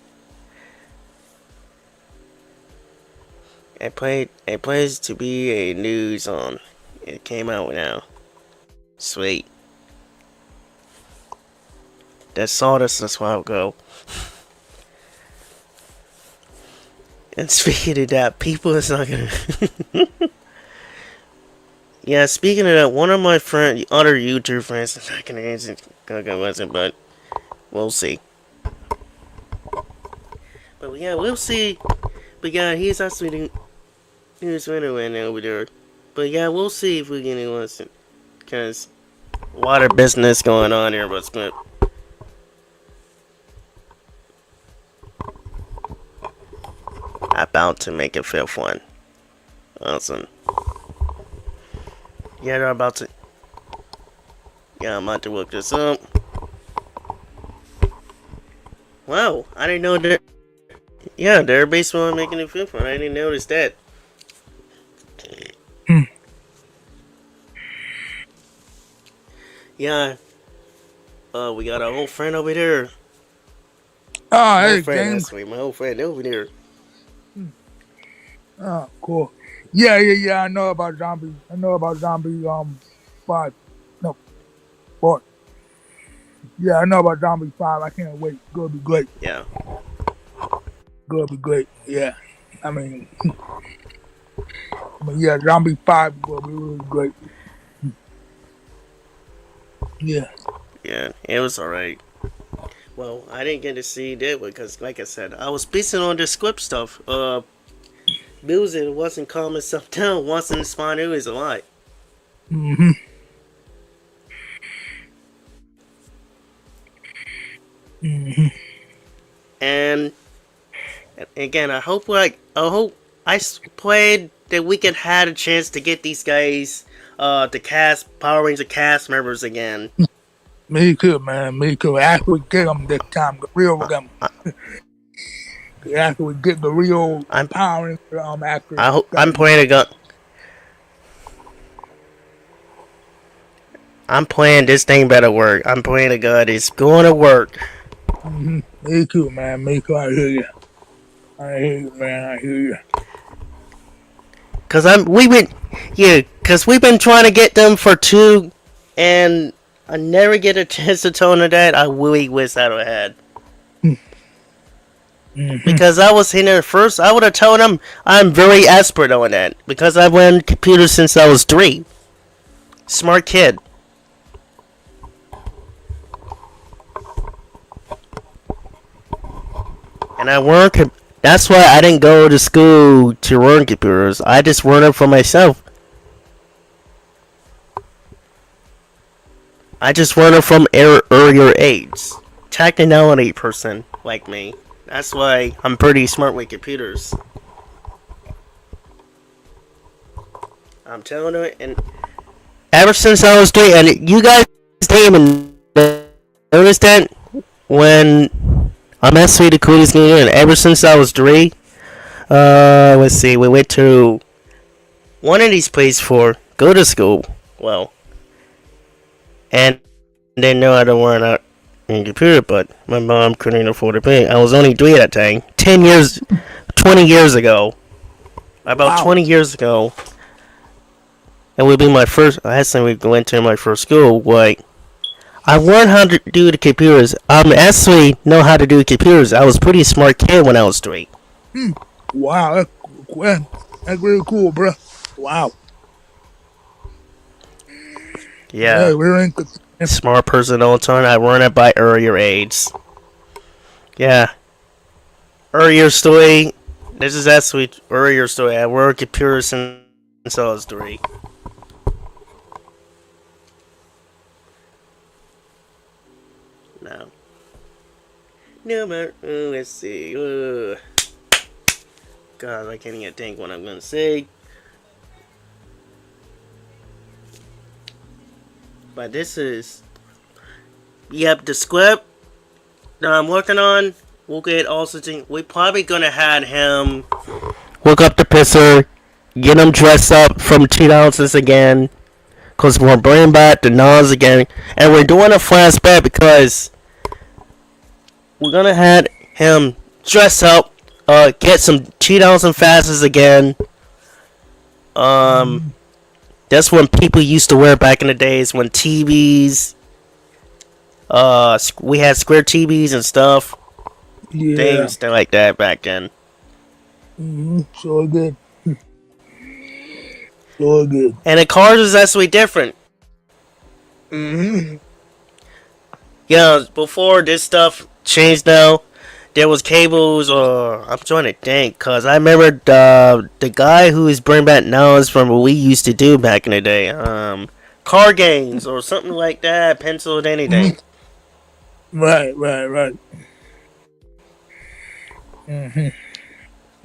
A place to be a new song. It came out now. Sweet. that saw this a while ago. And speaking of that, people is not gonna. Yeah, speaking of that, one of my other YouTube friends, is not gonna answer, but we'll see. But yeah, we'll see. But yeah, he's actually doing. Here's winner right now over there. But yeah, we'll see if we can listen. Because a lot of business going on here, but about to make a fifth one. Awesome. Yeah, they're about to. Yeah, I'm about to look this up. Wow, I didn't know that. Yeah, they're basically on making a fifth one. I didn't notice that. Yeah. We got our old friend over there. Oh, hey, James. James. My old friend over there. Oh, cool. Yeah. I know about zombies. I know about zombie 5. No, 4. Yeah, I know about zombie 5. I can't wait. It's gonna be great. Yeah. Gonna be great. Yeah. I mean, yeah, zombie 5 is gonna be really great. Yeah. Yeah, it was alright. Well, I didn't get to see that because, like I said, I was busy on the script stuff. Music wasn't calming stuff down once in the spine. It was a lot. Mm-hmm. Mm-hmm. And again, I hope I played that we could had a chance to get these guys, the cast Power Ranger cast members again. Me too, man. Me too. After we get them this time, the real them. After we get the real Power Ranger actors. I'm playing a gun. I'm playing this thing better work. I'm playing a gun. It's going to work. Mm-hmm. Me too, man. Me too. I hear you. I hear you, man. I hear you. Cause we've been trying to get them for 2, and I never get a chance to tell them that. I really wish I would have had. Mm-hmm. Because I was in there first, I would have told them I'm very expert on that. Because I've learned computers since I was 3. Smart kid. And I learned. That's why I didn't go to school to learn computers. I just learned them for myself. I just learned it from earlier age. Technology person like me. That's why I'm pretty smart with computers. I'm telling you, and ever since I was 3, and you guys didn't even notice that when I'm actually the coolest game, and ever since I was 3, let's see, we went to one of these places for go to school. Well, and they know I don't learn out in computer, but my mom couldn't afford to pay. I was only 3 at that time. 20 years ago. About 20 years ago. It would be my first, last time we went to my first school, like, I learned how to do the computers. Actually know how to do computers. I was a pretty smart kid when I was 3. Wow, that's really cool, bro. Wow. Yeah. Hey, we're in smart person all the time. I learned it by earlier age. Yeah. Earlier story. This is actually earlier story. I worked computers since I was 3. No matter. Let's see. God, I can't even think what I'm gonna say. But this is. Yep, the script that I'm working on. We'll get also. We're probably gonna have him look up the pisser, get him dressed up from 2000s again, cause we're bringing back the Nas again, and we're doing a flashback because. We're gonna have him dress up, get some 2000 fastest again. That's when people used to wear back in the days when TVs, We had square TVs and stuff, Yeah. things like that back then. So good. So good. And the cars was actually different. Yeah, before this stuff changed now, there was cables, or I'm trying to think, cause I remember the guy who is bringing back now is from what we used to do back in the day. Car games or something like that, penciled anything. Right. And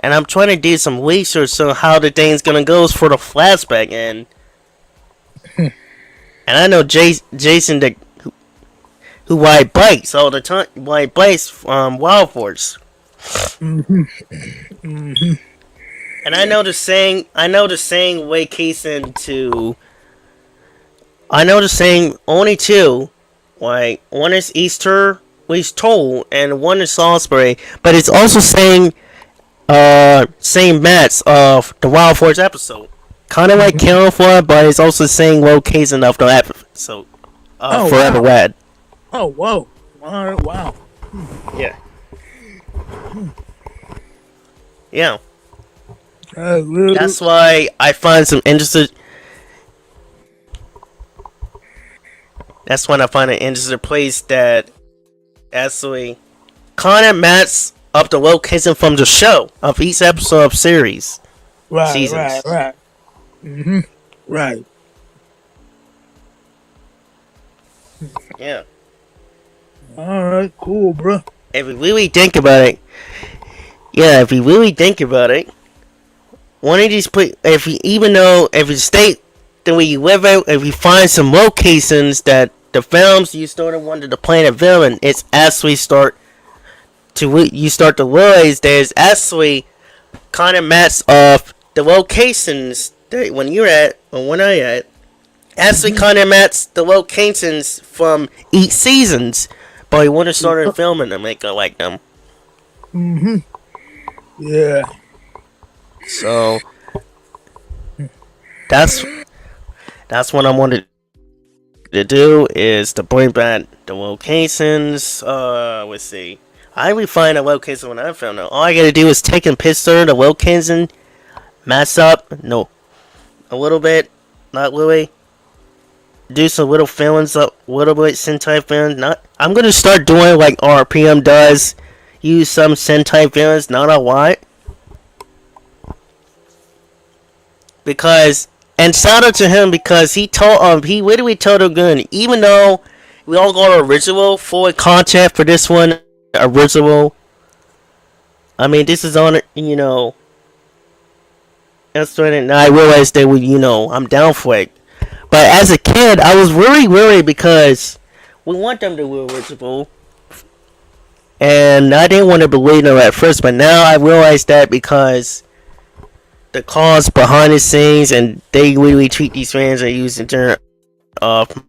I'm trying to do some research on how the thing's gonna go for the flashback, and I know Jason who ride bikes all the time, ride bikes from Wild Force. And I know the saying way case into. I know the saying only two, like one is Easter, was told, and one is Salisbury, but it's also saying same mats of the Wild Force episode. Kind of like Killing for, but it's also saying location of the episode. Forever Red. Oh, whoa. Alright, wow. Yeah. Yeah. Really? That's why I find some interested. That's when I find an interesting place that actually kind of matches up the location from the show of each episode of series. Seasons. Right. Right. Yeah. Alright, cool, bro. If you really think about it, one of these if you state the way you live out, if you find some locations that the films you started wanting to play a villain, it's actually you start to realize there's actually kind of maps of the locations that when you're at or when I at actually kind of maps the locations from each seasons, but you want to start filming them, make it like them. Yeah. So that's what I wanted to do, is to bring back the locations. Let's see. I refine a location when I found out. All I gotta do is take a picture of the location, match up, a little bit, not really. Do some little fillings up, little bit Sentai fillings. I'm gonna start doing like RPM does. Use some Sentai fillings, not a lot. And shout out to him because he literally told him good. Even though we all got original full content for this one, original. I mean, this is on it, that's when I realized that I'm down for it. But as a kid, I was really worried because we want them to do original, and I didn't want to believe them at first. But now I realize that because the cause behind the scenes, and they really treat these fans and use in turn of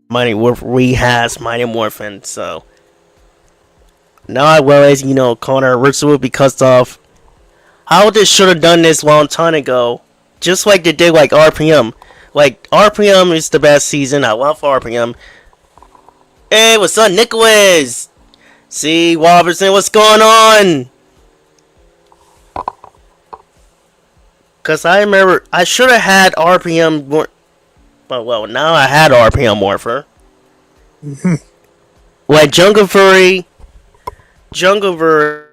Mighty Morphin. So now I realize, Connor original because of how they should have done this long time ago, just like they did like RPM. Like RPM is the best season. I love RPM. Hey, what's up, Nicholas? See, Robertson, what's going on? Cause I remember I should have had RPM more, but now I had RPM Morpher. Like Jungle Fury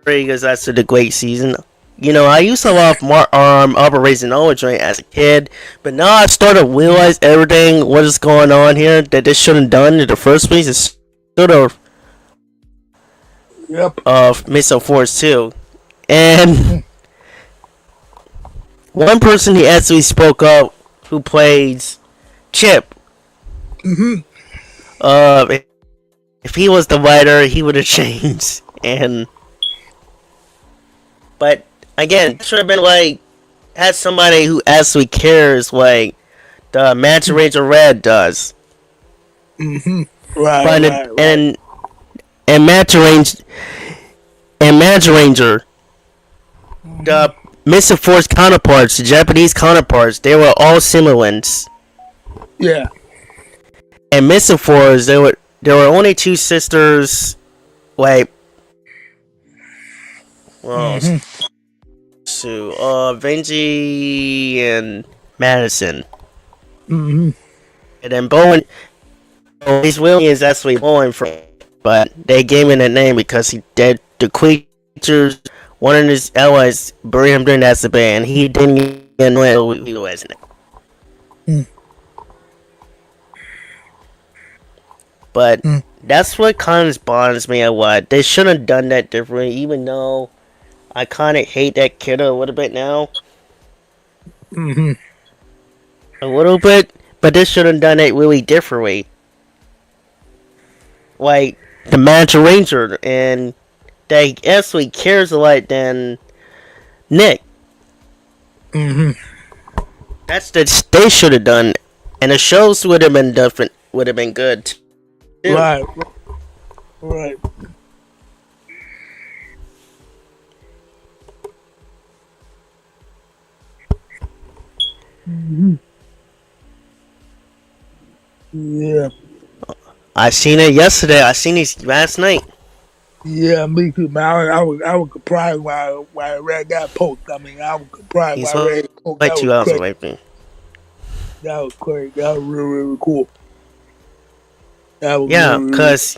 is actually the great season. I used to love Operation Ultra as a kid, but now I started to realize everything what is going on here that they shouldn't have done in the first place. Is sort of of Missile Force 2, and one person he actually spoke up who plays Chip. If he was the writer, he would have changed. But again, it should have been had somebody who actually cares, like the Manta Ranger Red does. Right. And Manta Ranger, the Missile Force counterparts, the Japanese counterparts, they were all similants. Yeah. And Missile Force, there were only two sisters. Wait, well, so Benji and Madison, Mm-hmm. and then Bowen. His Willie is actually Bowen from, but they gave him that name because he did the creatures. One of his allies buried him during that band. He didn't even know he was in it. Mm. But that's what kind of bothers me a lot. They should have done that differently, even though I kind of hate that kid a little bit now. Mm-hmm. A little bit, but they should have done it really differently. Like the Manta Ranger, and they actually cares a lot than Nick. Mm-hmm. That's that they should have done, and the shows would have been different. Would have been good. Too. Right. Right. Mm-hmm. Yeah. I seen it yesterday. I seen it last night. Yeah, me too, man. I was surprised when I read that post. I mean, I was surprised He's when I read the post. like That 2 was hours crazy. away from me. That was crazy. That was really, really cool. That was Yeah, really, cause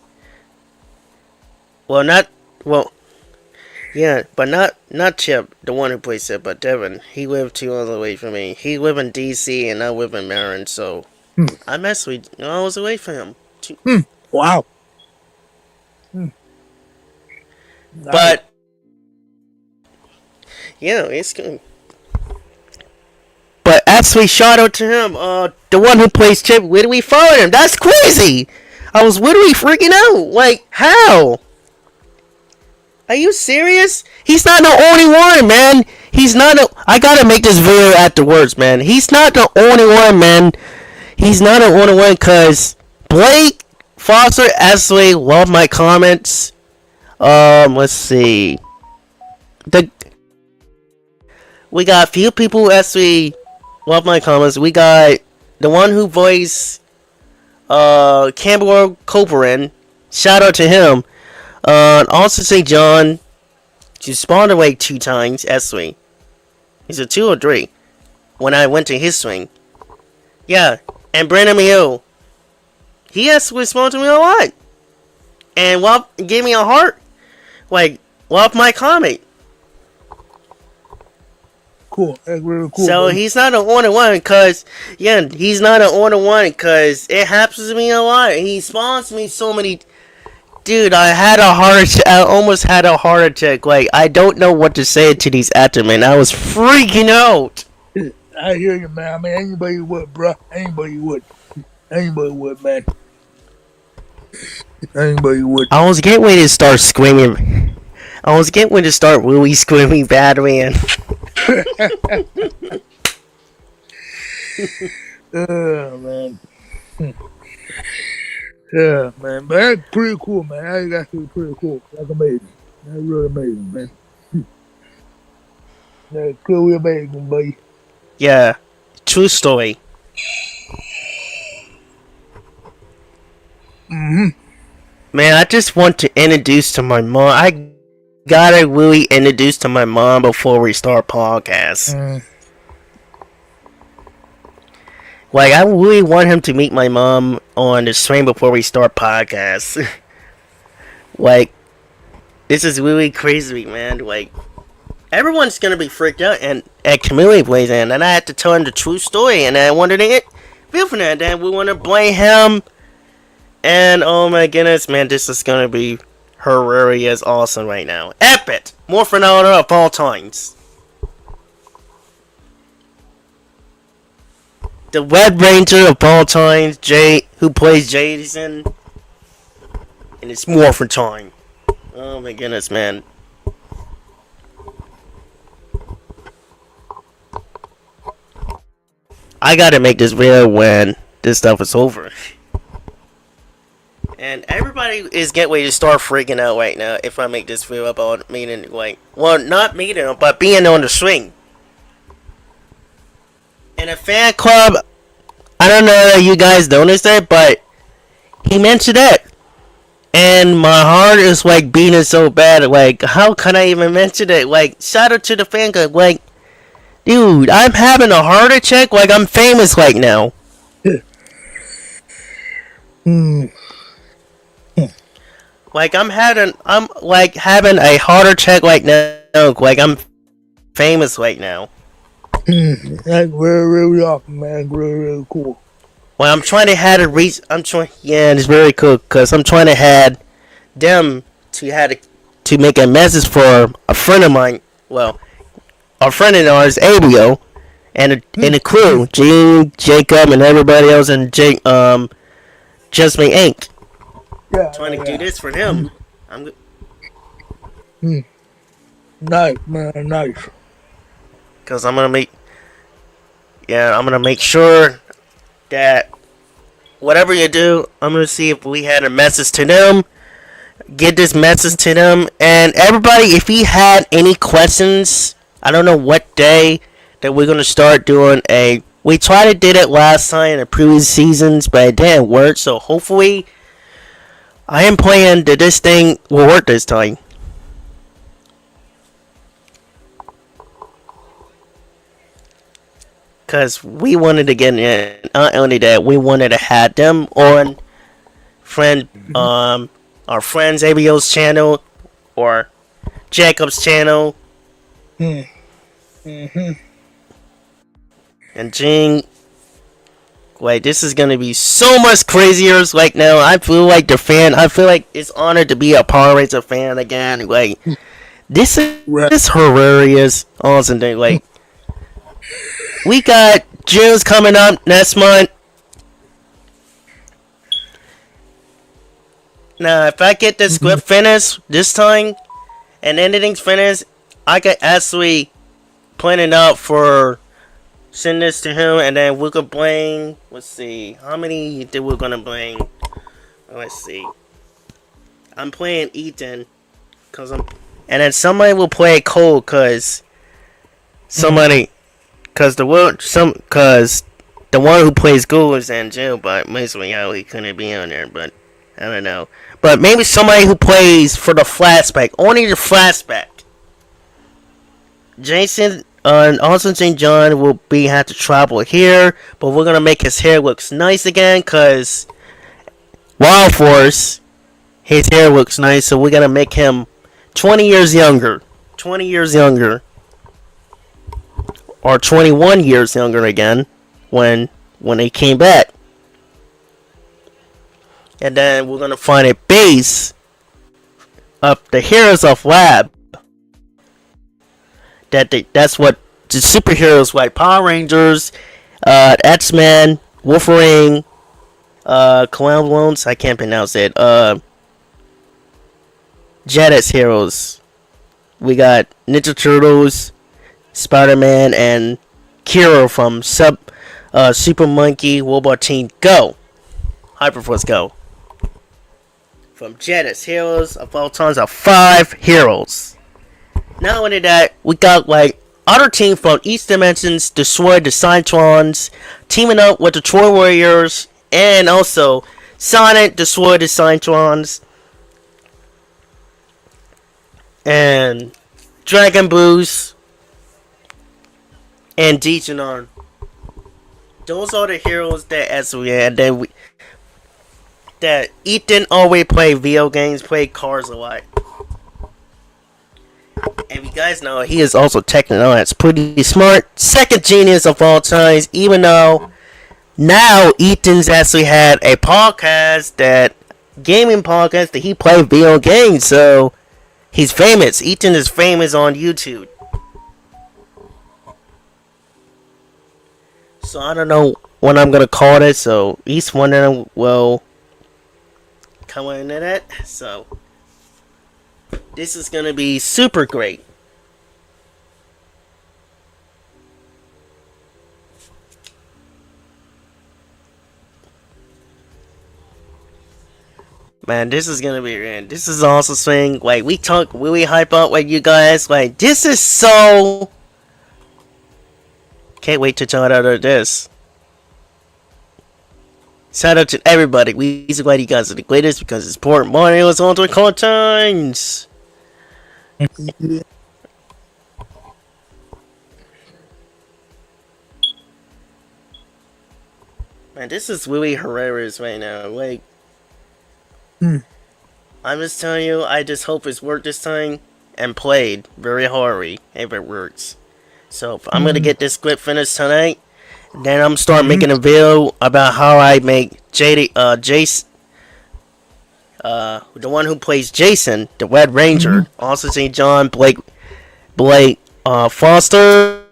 yeah, but not Chip, the one who plays it, but Devin. He lived 2 hours away from me. He lived in DC and I live in Marin, so I'm actually I was away from him. wow. But yeah, it's good. But actually, shout out to him. The one who plays Chip. Where do we follow him? That's crazy. I was literally freaking out. Like, how? Are you serious? He's not the only one, man. He's not. I gotta make this video afterwards, man. He's not the only one, man. He's not the only one, cause Blake Foster actually loved my comments. Let's see. We got a few people who actually love my comments. We got the one who voiced Campbell Copeland. Shout out to him. Also say John. She spawned away 2 times, actually. He's a 2 or 3. When I went to his swing. Yeah. And Brandon Hill. He actually spawned to me a lot. And gave me a heart. Like, love my comment. Cool. That's really cool. So man. he's not the only one, cause he's not the only one, cause it happens to me a lot. He spawns me so many. Dude, I almost had a heart attack. Like, I don't know what to say to these actors, man. I was freaking out. I hear you, man. I mean, anybody would, bruh. Anybody would, man. Anybody would. I was getting ready to start screaming. I was getting ready to start really screaming Batman. Man. Yeah, man. But that's pretty cool, man. That's actually pretty cool. That's amazing. That's really amazing, man. That's really amazing, buddy. Yeah, true story. Man, I just want to introduce to my mom. I gotta really introduce to my mom before we start podcast. Like, I really want him to meet my mom on the stream before we start podcast. Like, this is really crazy, man. Like, everyone's gonna be freaked out and at Community Plays, and then I had to tell him the true story, and I wanted to get feel for that. Then we want to blame him. And oh my goodness, man, this is gonna be hilarious, awesome right now. Epic, morphin order of all times. The Red Ranger of all times, Jay, who plays Jason, and it's morphin time. Oh my goodness, man. I gotta make this video when this stuff is over. And everybody is getting ready to start freaking out right now if I make this video about meeting, like, well, not meeting him, but being on the swing. In a fan club, I don't know if you guys noticed that, but he mentioned that. and my heart is like beating so bad. Like, how can I even mention it? Like, shout out to the fan club. Like, dude, I'm having a heart attack. Like, I'm famous right now. Like, I'm like having a heart attack right now. Like, I'm famous right now. That's really awesome, man. Really cool. Well, I'm trying to have a yeah, it's very cool because I'm trying to have them to make a message for a friend of mine. Well, a friend of ours, Abio, and the crew, Gene, Jacob, and everybody else, and Judgement Inc. Yeah. Trying to do this for them. Nice, man. Nice. Because I'm gonna make sure that whatever you do, I'm gonna see if we had a message to them. Get this message to them, and everybody, if you had any questions, I don't know what day that we're gonna start doing a. We tried to did it last time in the previous seasons, but it didn't work. So hopefully, I am praying that this thing will work this time. Because we wanted to get in, not only that, we wanted to have them on our friend's ABO's channel or Jacob's channel. And Jing, like, this is gonna be so much crazier. Like, now, I feel like I feel like it's honored to be a Power Ranger fan again. Like, this is hilarious. Awesome thing. Like, we got June's coming up next month. Now, if I get this script finished this time, and anything's finished, I could actually plan it out for send this to him, and then we could bring. Let's see, how many did we gonna bring? Let's see. I'm playing Ethan, and then somebody will play Cole, cause the one who plays Google is in jail, but basically how he couldn't be on there, but I don't know. But maybe somebody who plays for the flashback, only the flashback. Jason and also St. John will have to travel here, but we're gonna make his hair looks nice again, cause Wild Force, his hair looks nice, so we're gonna make him 20 years younger. 20 years younger. Or 21 years younger again when they came back. And then we're gonna find a base of the heroes of Lab. That's what the superheroes like Power Rangers, X-Men, Wolverine, Clones, I can't pronounce it. Jetix heroes. We got Ninja Turtles, Spider-Man, and Kiro from Super Monkey Robot Team Go. Hyperforce Go. From Jetix, heroes of all times are 5 heroes. Not only that, we got like other team from East Dimensions, Destroy the Cyclones, teaming up with the Troy Warriors, and also Sonic, Destroy the Cyclones, and Dragon Boost, and Diginon. Those are the heroes that that Ethan always play video games, play cars a lot. And you guys know he is also technologically pretty smart. Second genius of all times, even though now Ethan's actually had a gaming podcast that he plays video games, so he's famous. Ethan is famous on YouTube. So I don't know what I'm gonna call it, so each one of them will come into that. So this is gonna be super great. Man, this is gonna be great. This is also saying, like, we talk really hype up with you guys. Like, this is so. Can't wait to try out of this. Shout out to everybody. Reason why you guys are the greatest because it's Port Mario is on to record times. Yeah. Man, this is really hilarious right now. Like, I'm just telling you, I just hope it's worked this time and played very hard if it works. So I'm gonna get this script finished tonight. Then I'm start making a video about how I make Jace, the one who plays Jason, the Red Ranger, also St. John, Blake, Foster,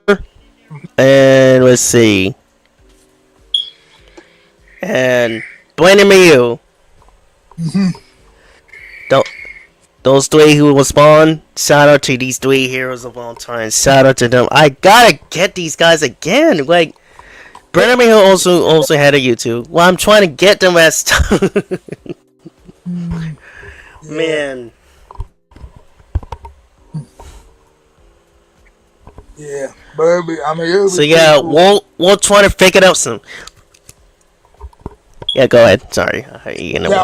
and let's see, and Brandon Mayu. Those three who will spawn. Shout out to these three heroes of all time. Shout out to them. I gotta get these guys again. Like, Brandon Mayu also had a YouTube. Well, I'm trying to get them as man. Yeah, baby. I mean, So yeah, cool. we'll try to figure it out soon. Yeah, go ahead. Sorry. Yeah, I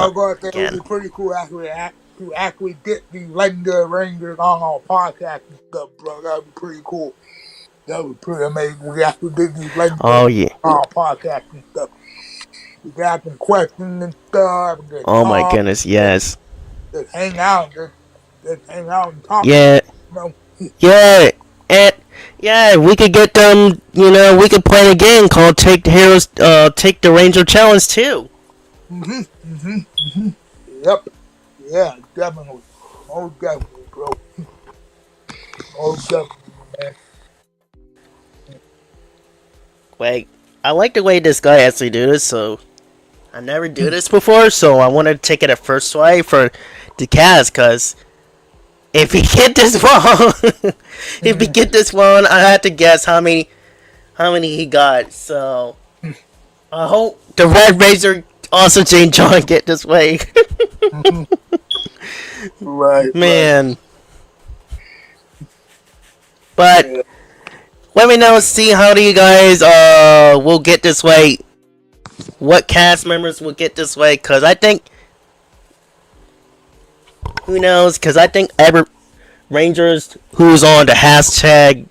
was going to say it would be pretty cool to actually get the legendary Rangers on our podcast and stuff, bro. That would be pretty cool. That would be pretty amazing. We actually get these legendary on our podcast and stuff. We got some questions and stuff. And oh my goodness, yes. Just hang out. Just hang out and talk. Yeah. You know? Yeah. And yeah, we could get them. You know, we could play a game called Take the Heroes, Take the Ranger Challenge too. Yep. Yeah, definitely. Oh, definitely, bro. Oh, definitely, man. Like, I like the way this guy actually do this. So I never do this before, so I want to take it a first try for the cast, cause if he get this wrong, I have to guess how many he got. So I hope the Red Razor also St. John get this way. Right, man. Right. But yeah. Let me know. See how do you guys will get this way. What cast members will get this way? Cause I think. Who knows? Because I think every Rangers who's on the hashtag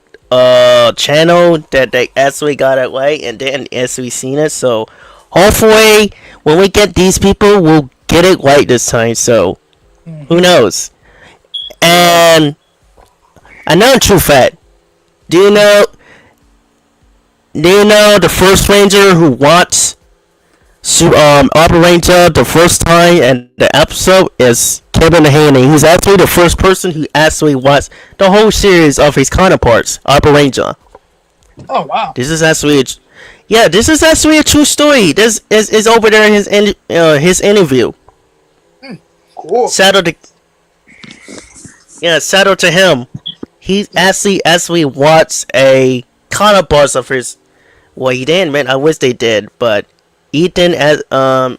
channel that they actually got it right and then actually seen it. So hopefully when we get these people, we'll get it right this time. So who knows? And another true fact. Do you know the first Ranger who watched Operator the first time in the episode is Kevin Haney. He's actually the first person who actually watched the whole series of his counterparts, Operator. Oh wow! This is actually a true story. This is over there in his interview. Cool. Shout out to him. He actually watched a counterparts of his. Well, he didn't, man. I wish they did, but Ethan,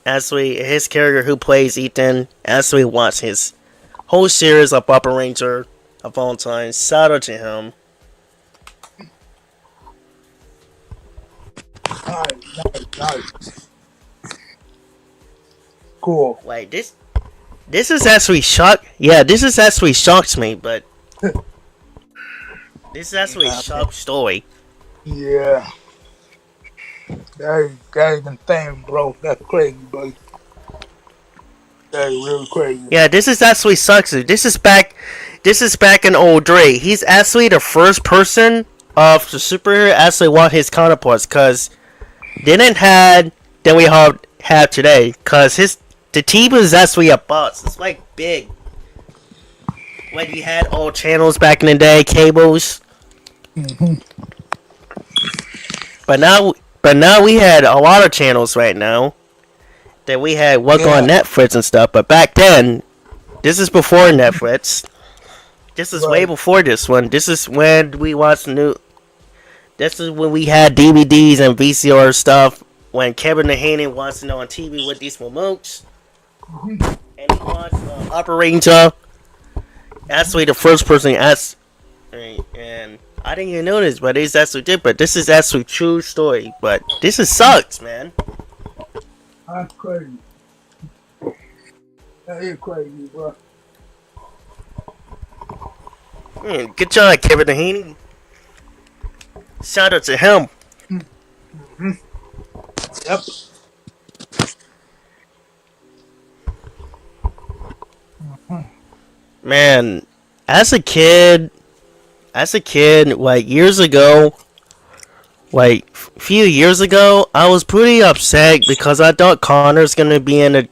actually, his character who plays Ethan, actually watched his whole series of Papa Ranger of all time. Shout out to him. Nice. Cool. Like this is actually this is actually shocked me, but this is actually a shock story. Yeah. That is insane, bro. That's crazy, buddy. That is really crazy. Yeah, this is actually sucks. This is back in old Dre. He's actually the first person of the superhero actually want his counterparts, cause they didn't have that we have today. Cause the team is actually a boss. It's like big. When you had all channels back in the day, cables. But now we had a lot of channels right now that we had on Netflix and stuff. But back then, this is before Netflix. This is way before this one. This is when we watched this is when we had DVDs and VCR stuff. When Kevin Haney watched it on TV with these remotes. And he watched Operator. Actually, the first person asked. And I didn't even know this, but it's actually different. This is actually true story, but this is sucks, man. That's crazy. That is crazy, bro. Good job, Kevin Haney. Shout out to him. Yep. Man, as a kid, like years ago, like few years ago, I was pretty upset because I thought Connor's gonna be in the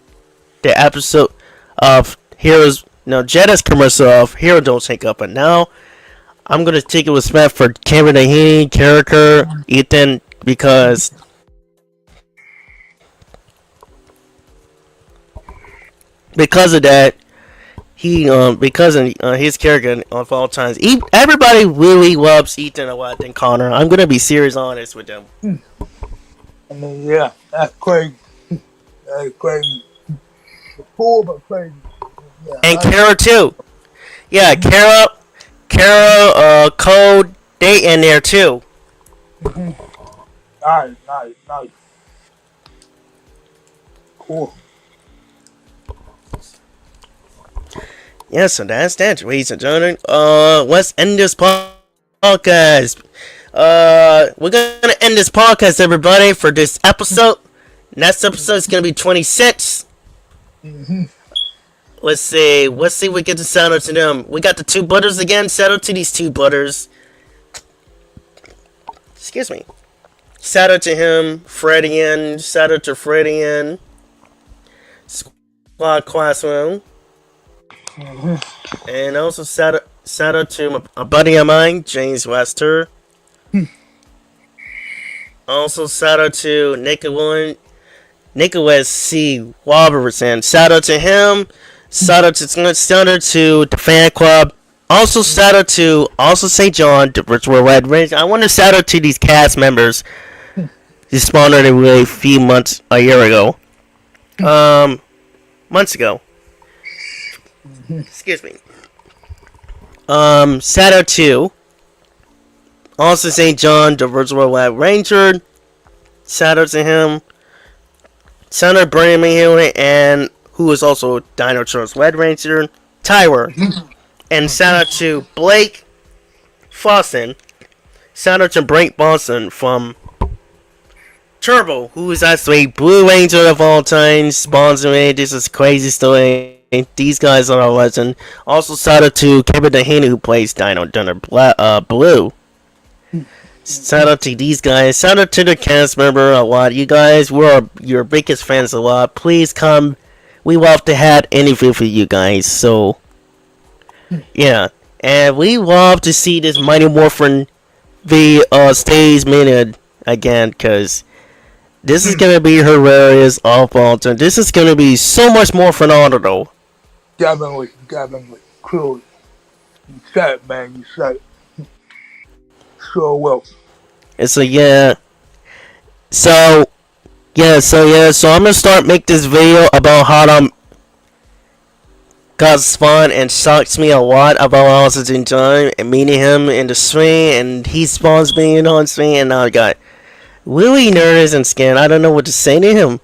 episode of Heroes, no, Jetta's commercial of Hero Don't Take Up, but now I'm gonna take it with respect for Kevin Haney, character, Ethan, because of that, because of his character of all times, everybody really loves Ethan a lot than Connor. I'm gonna be serious honest with them. I mean, yeah, that's crazy. That's crazy. Cool, but crazy. Yeah, And Kara too. Yeah, Kara, Code, they in there too. Nice. Cool. Yeah, so that's that, ladies and gentlemen. Let's end this podcast. We're gonna end this podcast, everybody, for this episode. Next episode is gonna be 26. Let's see. We get to shout out to them. We got the two butters again. Shout out to these two butters. Excuse me. Shout out to him, Freddie N. Shout out to Freddie N. Squad Classroom. And also shout out to a buddy of mine, James Wester. Also shout out to Nicholas C. Robertson. Shout out to him. Shout out to the fan club. Also shout out to St. John, the Virtual Red Ranger. I want to shout out to these cast members. They spawned in a really few months, a year ago. Months ago. Excuse me. Shout out to also St. John, the Virtual Red Ranger. Shout out to him. Shout out to Bernie Mahiley, and who is also Dino Charles Red Ranger, Tyler. And shout out to Blake Fawson. Shout out to Blake Boston from Turbo, who is actually Blue Ranger of all time, sponsoring. This is crazy story. These guys are a legend. Also, shout out to Kevin Dehaney, who plays Dino Dunner Blue. Shout out to these guys. Shout out to the cast member a lot. You guys, we're your biggest fans a lot. Please come. We love to have interview for you guys. So, yeah. And we love to see this Mighty Morphin stage minute again, because this is going to be hilarious of all time. This is going to be so much more phenomenal. Definitely. Truly. You said it, man. You said it. Sure will. And so, yeah. So I'm going to start make this video about how got spawned and shocks me a lot about all this in time and meeting him in the stream, and he spawns me in on stream, and now I got really nervous and scared. I don't know what to say to him,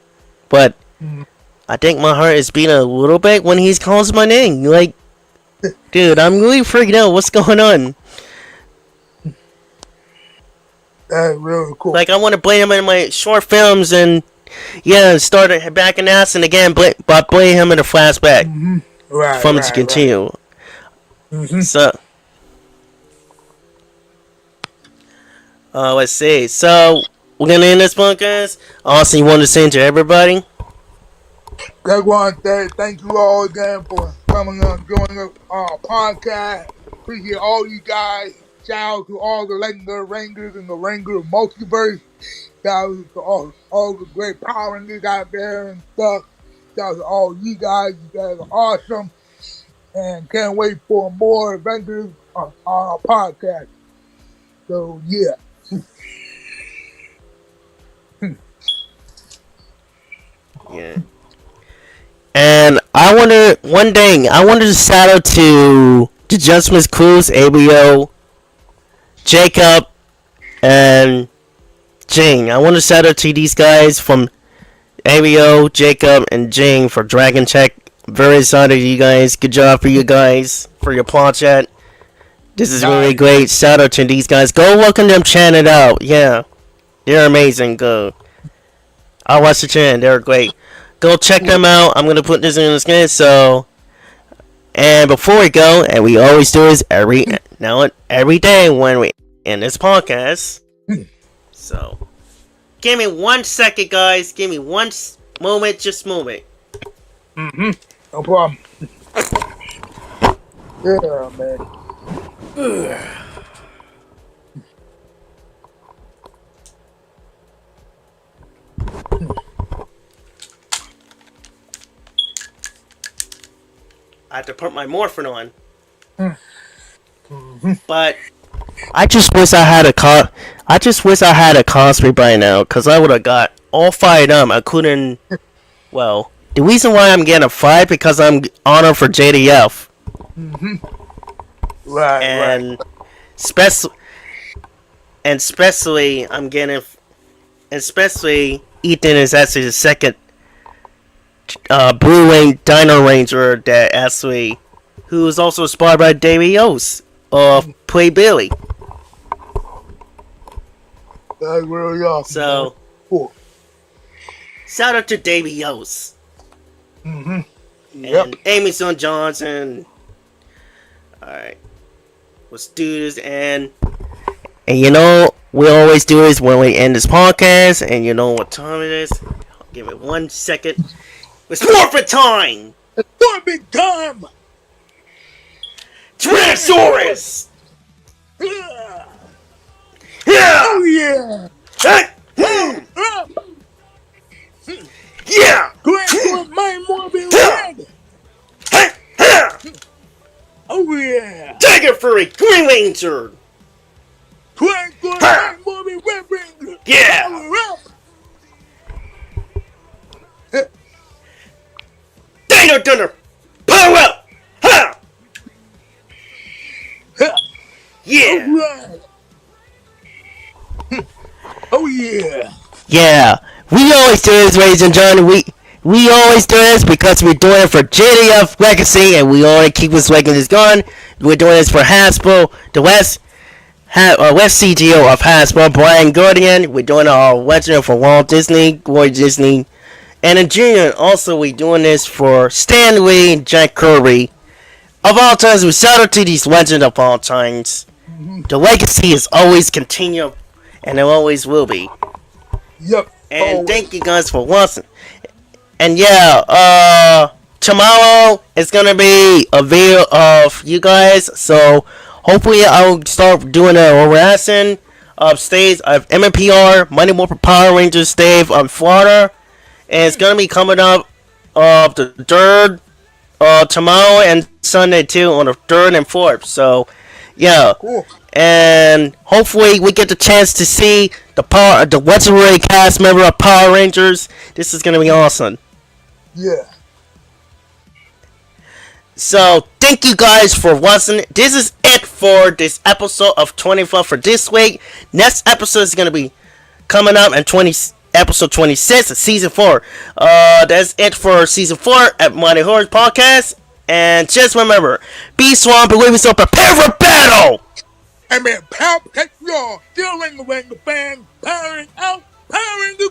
but I think my heart is beating a little bit when he calls my name. Like, dude, I'm really freaking out. What's going on? That's really cool. Like, I want to blame him in my short films and, yeah, start back in Aston again, but blame him in a flashback. Right, For him to continue. Right. So, let's see. So, we're going to end this podcast. Also, you want to say to everybody? I want to say thank you all again for coming on, joining our podcast. Appreciate all you guys. Shout out to all the legendary Rangers and the Ranger multiverse. Shout out to all the great Power Rangers out there and stuff. Shout out to all you guys. You guys are awesome. And can't wait for more adventures on our podcast. So, yeah. Yeah. And I wanted to shout out to the Judgment Cruz, ABO, Jacob, and Jane. I want to shout out to these guys from ABO, Jacob, and Jing for Dragon Check. Very excited, you guys. Good job for you guys for your plot chat. This is really great. Shout out to these guys. Go welcome them, chant it out. Yeah, they're amazing. Go. I'll watch the chant. They're great. Go check them out. I'm gonna put this in the screen. So, and before we go, and we always do this every day when we end this podcast. So, give me 1 second, guys. Give me one moment. Just moment. No problem. Yeah, man. I have to put my morphin on. But I just wish I had a cosplay by now, cause I would have got all fired up. I couldn't. Well, the reason why I'm getting a fight because I'm honored for JDF. Right, and right. especially I'm getting, especially Ethan is actually the second Blue Wing Dino Ranger that actually, who is also inspired by Davey Yost of Play Billy. That's really awesome. So, cool. Shout out to Davey Yost. Yep. And Amy Son Johnson. Alright. Let's do this, and you know, we always do this when we end this podcast, and you know what time it is. Give it 1 second. It's morphin time! It's morphin time! Tyrannosaurus! Yeah! Yeah! Oh yeah! Yeah! Grand my Morbid Red! Oh yeah! Tiger Furry Green Ranger! Grand my Morbid Red Ranger! Yeah! Power up! Dino Thunder! Power up! Ha! Yeah! Alright! Oh yeah! Yeah, we always do this, ladies and gentlemen. We always do this because we're doing it for JDF Legacy, and we want to keep this legacy going. We're doing this for Hasbro, the West CGO of Hasbro, Brian Guardian. We're doing our legend for Walt Disney, Roy Disney, and in June, also we're doing this for Stan Lee and Jack Kirby. Of all times, we shout out to these legends of all times. The legacy is always continue, and it always will be. Yep. And thank you guys for watching. And yeah, tomorrow is gonna be a video of you guys. So hopefully I'll start doing a reaction of stays of MMPR, Mighty Morphin Power Rangers Stave of Florida. And it's gonna be coming up the 3rd tomorrow and Sunday too, on the 3rd and 4th. So yeah. Cool. And hopefully we get the chance to see the legendary cast member of Power Rangers. This is gonna be awesome. Yeah. So thank you guys for watching. This is it for this episode of 24 for this week. Next episode is gonna be coming up in episode 26 of season 4. That's it for season 4 at Mighty Horrors Podcast. And just remember, be strong, believe yourself, prepare for battle! I mean, power, take y'all, still ring the bang, powering out, powering the